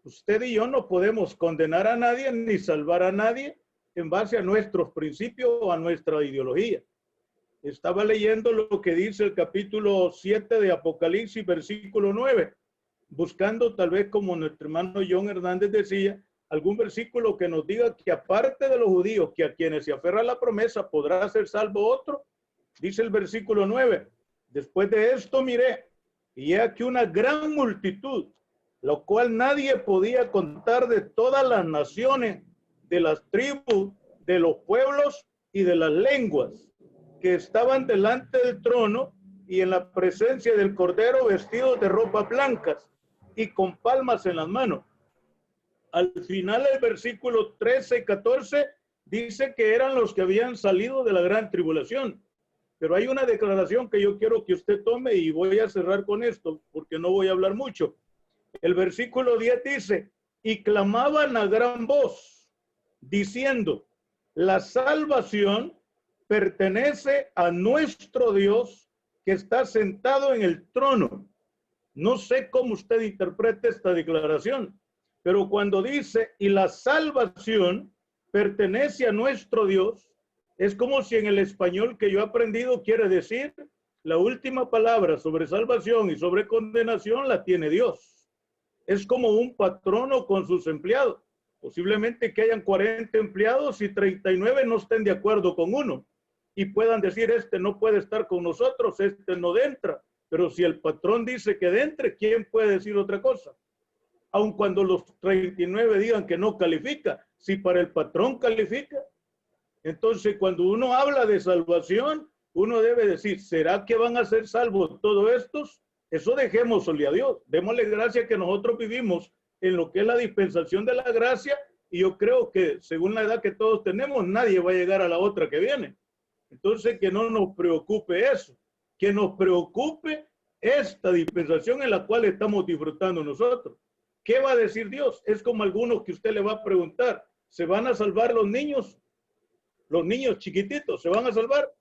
S4: usted y yo no podemos condenar a nadie ni salvar a nadie en base a nuestros principios o a nuestra ideología. Estaba leyendo lo que dice el capítulo 7 de Apocalipsis, versículo 9, buscando tal vez, como nuestro hermano John Hernández decía, algún versículo que nos diga que aparte de los judíos, que a quienes se aferra la promesa podrá ser salvo otro. Dice el versículo 9, después de esto miré, y he aquí una gran multitud, lo cual nadie podía contar, de todas las naciones, de las tribus, de los pueblos y de las lenguas, que estaban delante del trono y en la presencia del Cordero, vestidos de ropas blancas y con palmas en las manos. Al final del versículo 13 y 14 dice que eran los que habían salido de la gran tribulación. Pero hay una declaración que yo quiero que usted tome y voy a cerrar con esto porque no voy a hablar mucho. El versículo 10 dice, y clamaban a gran voz, diciendo, la salvación pertenece a nuestro Dios que está sentado en el trono. No sé cómo usted interpreta esta declaración, pero cuando dice, y la salvación pertenece a nuestro Dios, es como si en el español que yo he aprendido quiere decir, la última palabra sobre salvación y sobre condenación la tiene Dios. Es como un patrono con sus empleados. Posiblemente que hayan 40 empleados y 39 no estén de acuerdo con uno y puedan decir, este no puede estar con nosotros, este no entra. Pero si el patrón dice que entre, ¿quién puede decir otra cosa? Aun cuando los 39 digan que no califica, si para el patrón califica. Entonces, cuando uno habla de salvación, uno debe decir, ¿será que van a ser salvos todos estos? Eso dejémosle a Dios. Démosle gracia que nosotros vivimos en lo que es la dispensación de la gracia, y yo creo que según la edad que todos tenemos, nadie va a llegar a la otra que viene. Entonces, que no nos preocupe eso, que nos preocupe esta dispensación en la cual estamos disfrutando nosotros. ¿Qué va a decir Dios? Es como algunos que usted le va a preguntar, ¿se van a salvar los niños? Los niños chiquititos, ¿se van a salvar?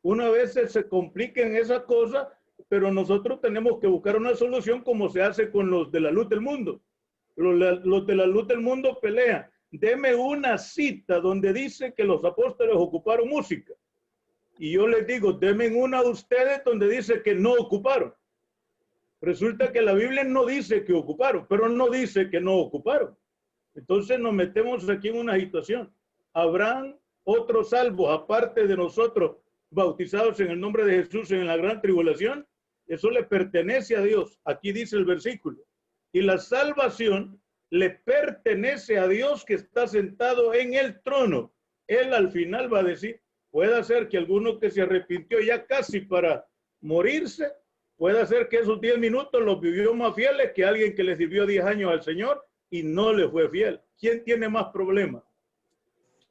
S4: Una vez se compliquen esas cosas, pero nosotros tenemos que buscar una solución como se hace con los de la luz del mundo. Los de la luz del mundo pelean. Deme una cita donde dice que los apóstoles ocuparon música. Y yo les digo, denme una a ustedes donde dice que no ocuparon. Resulta que la Biblia no dice que ocuparon, pero no dice que no ocuparon. Entonces nos metemos aquí en una situación. ¿Habrán otros salvos aparte de nosotros bautizados en el nombre de Jesús en la gran tribulación? Eso le pertenece a Dios. Aquí dice el versículo. Y la salvación le pertenece a Dios que está sentado en el trono. Él al final va a decir, puede ser que alguno que se arrepintió ya casi para morirse, puede ser que esos 10 minutos los vivió más fieles que alguien que le sirvió 10 años al Señor y no le fue fiel. ¿Quién tiene más problemas?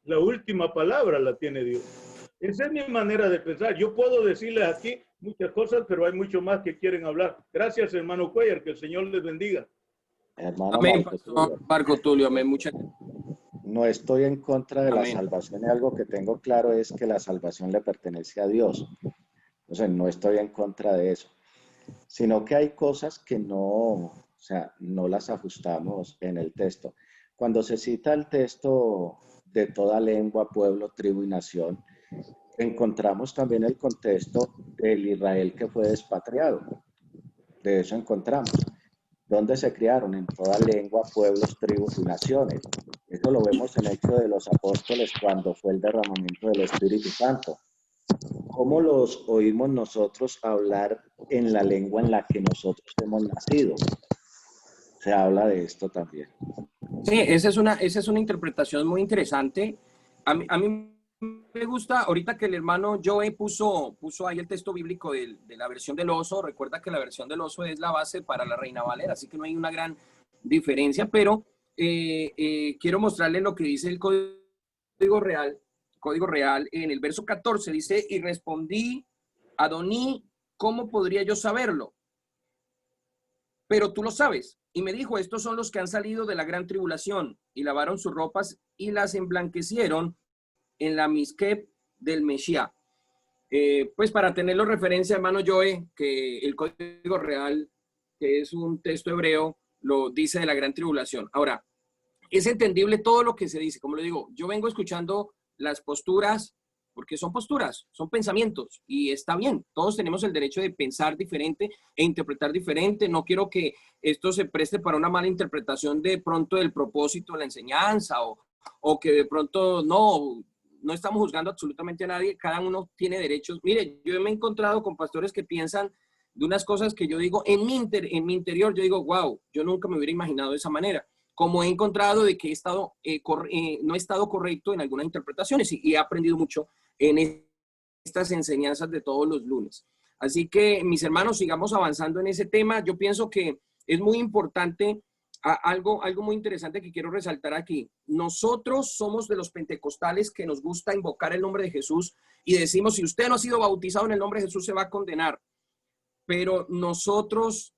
S4: La última palabra la tiene Dios. Esa es mi manera de pensar. Yo puedo decirles aquí muchas cosas, pero hay mucho más que quieren hablar. Gracias, hermano Cuellar, que el Señor les bendiga.
S8: Hermano
S1: Amén,
S8: Marco
S1: Tulio, amén. Muchas gracias.
S8: No estoy en contra de la
S1: Amén.
S8: salvación, y algo que tengo claro es que la salvación le pertenece a Dios. Entonces, no estoy en contra de eso, sino que hay cosas que no las ajustamos en el texto. Cuando se cita el texto de toda lengua, pueblo, tribu y nación, encontramos también el contexto del Israel que fue despatriado. De eso encontramos. ¿Dónde se criaron? En toda lengua, pueblos, tribus y naciones. Esto lo vemos en Hechos de los Apóstoles cuando fue el derramamiento del Espíritu Santo. ¿Cómo los oímos nosotros hablar en la lengua en la que nosotros hemos nacido? Se habla de esto también.
S1: Sí, esa es una interpretación muy interesante. A mí me gusta, ahorita que el hermano Joe puso ahí el texto bíblico de la versión del oso. Recuerda que la versión del oso es la base para la Reina Valera, así que no hay una gran diferencia, pero quiero mostrarle lo que dice el código real en el verso 14. Dice, y respondí, Adoní, ¿cómo podría yo saberlo? Pero tú lo sabes. Y me dijo, estos son los que han salido de la gran tribulación y lavaron sus ropas y las emblanquecieron en la Misquep del Mesías. Pues para tenerlo referencia, hermano Joe, que el código real, que es un texto hebreo, lo dice de la gran tribulación. Ahora, es entendible todo lo que se dice. Como le digo, yo vengo escuchando las posturas, porque son posturas, son pensamientos y está bien. Todos tenemos el derecho de pensar diferente e interpretar diferente. No quiero que esto se preste para una mala interpretación de pronto del propósito de la enseñanza o que de pronto no estamos juzgando absolutamente a nadie. Cada uno tiene derechos. Mire, yo me he encontrado con pastores que piensan de unas cosas que yo digo en mi interior, yo digo, wow, yo nunca me hubiera imaginado de esa manera. Como he encontrado de que no he estado correcto en algunas interpretaciones y he aprendido mucho en estas enseñanzas de todos los lunes. Así que, mis hermanos, sigamos avanzando en ese tema. Yo pienso que es muy importante, algo muy interesante que quiero resaltar aquí. Nosotros somos de los pentecostales que nos gusta invocar el nombre de Jesús y decimos, si usted no ha sido bautizado en el nombre de Jesús, se va a condenar. Pero nosotros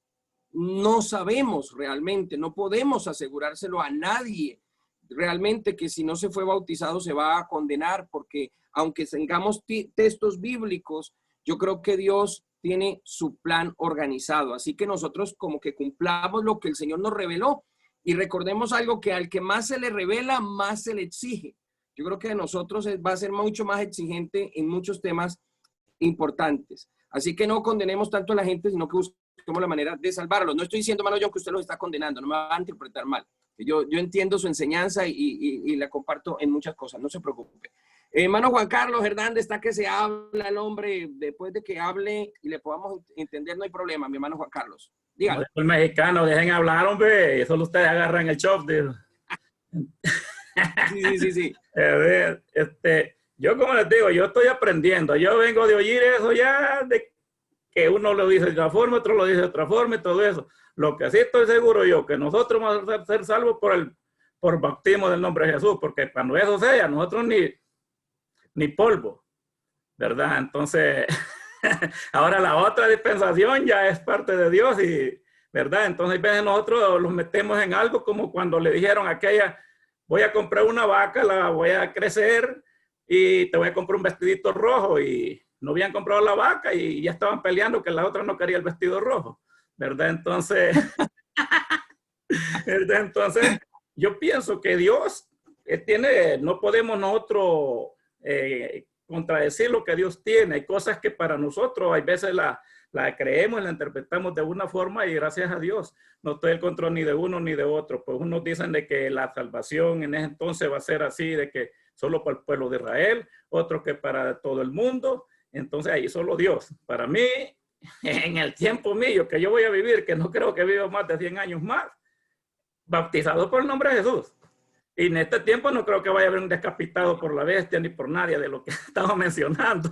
S1: no sabemos realmente, no podemos asegurárselo a nadie realmente que si no se fue bautizado se va a condenar, porque aunque tengamos textos bíblicos, yo creo que Dios tiene su plan organizado. Así que nosotros como que cumplamos lo que el Señor nos reveló y recordemos algo, que al que más se le revela, más se le exige. Yo creo que de nosotros va a ser mucho más exigente en muchos temas importantes. Así que no condenemos tanto a la gente, sino que busquemos la manera de salvarlos. No estoy diciendo, hermano John, que usted los está condenando, no me va a interpretar mal. Yo entiendo su enseñanza y la comparto en muchas cosas, no se preocupe. Hermano Juan Carlos Hernández, está que se habla el hombre, después de que hable y le podamos entender, no hay problema, mi hermano Juan Carlos. Dígame.
S10: El mexicano, dejen hablar, hombre, solo ustedes agarran el chop.
S1: Sí.
S10: Yo como les digo, yo estoy aprendiendo, yo vengo de oír eso ya, de que uno lo dice de una forma, otro lo dice de otra forma y todo eso. Lo que sí estoy seguro yo, que nosotros vamos a ser salvos por bautismo del nombre de Jesús, porque cuando eso sea, nosotros ni polvo, ¿verdad? Entonces, ahora la otra dispensación ya es parte de Dios y, ¿verdad? Entonces, nosotros los metemos en algo como cuando le dijeron a aquella, voy a comprar una vaca, la voy a crecer y te voy a comprar un vestidito rojo, y no habían comprado la vaca y ya estaban peleando que la otra no quería el vestido rojo, ¿verdad? Entonces, yo pienso que Dios no podemos nosotros contradecir lo que Dios tiene. Hay cosas que para nosotros, hay veces la creemos y la interpretamos de una forma y gracias a Dios no estoy en control ni de uno ni de otro. Pues unos dicen de que la salvación en ese entonces va a ser así, de que solo para el pueblo de Israel, otros que para todo el mundo. Entonces ahí solo Dios. Para mí, en el tiempo mío que yo voy a vivir, que no creo que viva más de 100 años más, bautizado por el nombre de Jesús. Y en este tiempo no creo que vaya a haber un decapitado por la bestia ni por nadie de lo que estamos mencionando.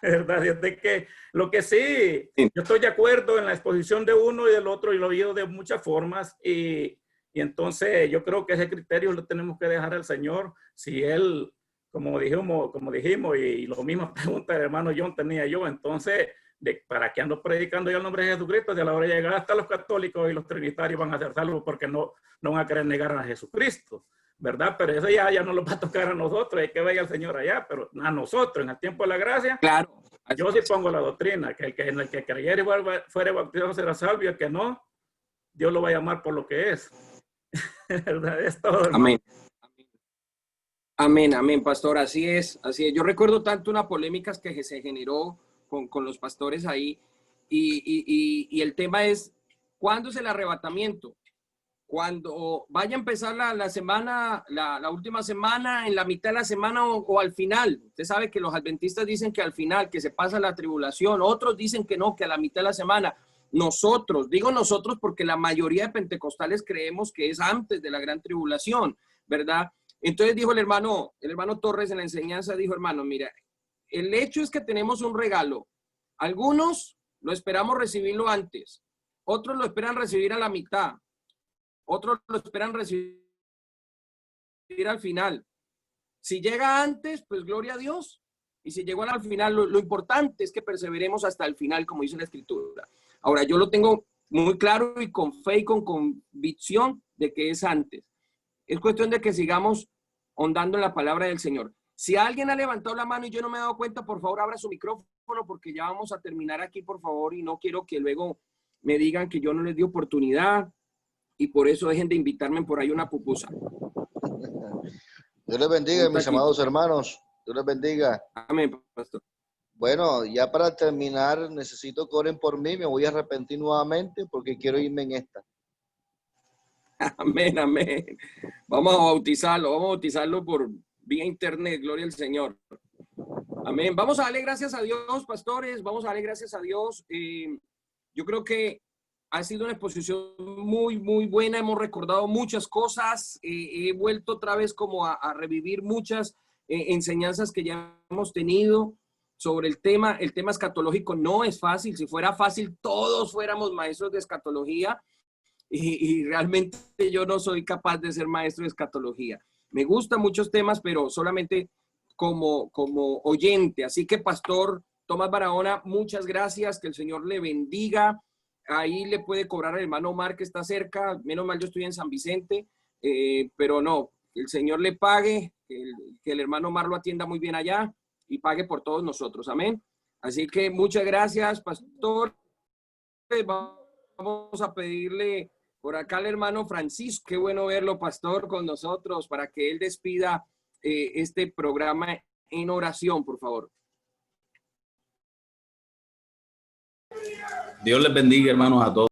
S10: ¿Verdad? Desde que lo que sí, yo estoy de acuerdo en la exposición de uno y del otro y lo he oído de muchas formas y entonces yo creo que ese criterio lo tenemos que dejar al Señor. Si Él, como dijimos y lo mismo pregunta el hermano John tenía yo, entonces, ¿para qué ando predicando yo el nombre de Jesucristo? Si a la hora de llegar hasta los católicos y los trinitarios van a ser salvos porque no van a querer negar a Jesucristo, ¿verdad? Pero eso ya no lo va a tocar a nosotros, hay que ver al Señor allá, pero a nosotros, en el tiempo de la gracia,
S1: claro,
S10: yo sí pongo la doctrina, que en el que creyere y fuere bautizado será salvo, y el que no, Dios lo va a llamar por lo que es. ¿Verdad? Es todo.
S1: Amén. Amén, pastor, así es. Yo recuerdo tanto una polémica que se generó con los pastores ahí, y el tema es, ¿cuándo es el arrebatamiento? Cuando vaya a empezar la semana, la última semana, en la mitad de la semana o al final. Usted sabe que los adventistas dicen que al final, que se pasa la tribulación, otros dicen que no, que a la mitad de la semana. Nosotros, digo nosotros porque la mayoría de pentecostales creemos que es antes de la gran tribulación, ¿verdad? Entonces dijo el hermano Torres en la enseñanza, dijo, hermano, mira, el hecho es que tenemos un regalo. Algunos lo esperamos recibirlo antes, otros lo esperan recibir a la mitad, otros lo esperan recibir al final. Si llega antes, pues gloria a Dios. Y si llegó al final, lo importante es que perseveremos hasta el final, como dice la Escritura. Ahora, yo lo tengo muy claro y con fe y con convicción de que es antes. Es cuestión de que sigamos ahondando en la palabra del Señor. Si alguien ha levantado la mano y yo no me he dado cuenta, por favor, abra su micrófono porque ya vamos a terminar aquí, por favor, y no quiero que luego me digan que yo no les di oportunidad y por eso dejen de invitarme por ahí una pupusa.
S2: Dios les bendiga, mis amados hermanos. Dios les bendiga.
S1: Amén, pastor.
S2: Bueno, ya para terminar, necesito que oren por mí. Me voy a arrepentir nuevamente porque quiero irme en esta.
S1: Amén, amén. Vamos a bautizarlo por vía internet, gloria al Señor. Amén. Vamos a darle gracias a Dios, pastores, vamos a darle gracias a Dios. Yo creo que ha sido una exposición muy, muy buena, hemos recordado muchas cosas, he vuelto otra vez como a revivir muchas enseñanzas que ya hemos tenido sobre el tema escatológico. No es fácil, si fuera fácil todos fuéramos maestros de escatología. Y realmente yo no soy capaz de ser maestro de escatología. Me gustan muchos temas, pero solamente como oyente. Así que, Pastor Tomás Barahona, muchas gracias, que el Señor le bendiga. Ahí le puede cobrar al hermano Omar, que está cerca. Menos mal, yo estoy en San Vicente, pero no, que el Señor le pague, que el hermano Omar lo atienda muy bien allá y pague por todos nosotros. Amén. Así que muchas gracias, Pastor. Vamos a pedirle por acá al hermano Francisco, qué bueno verlo, pastor, con nosotros, para que él despida este programa en oración, por favor.
S11: Dios les bendiga, hermanos, a todos.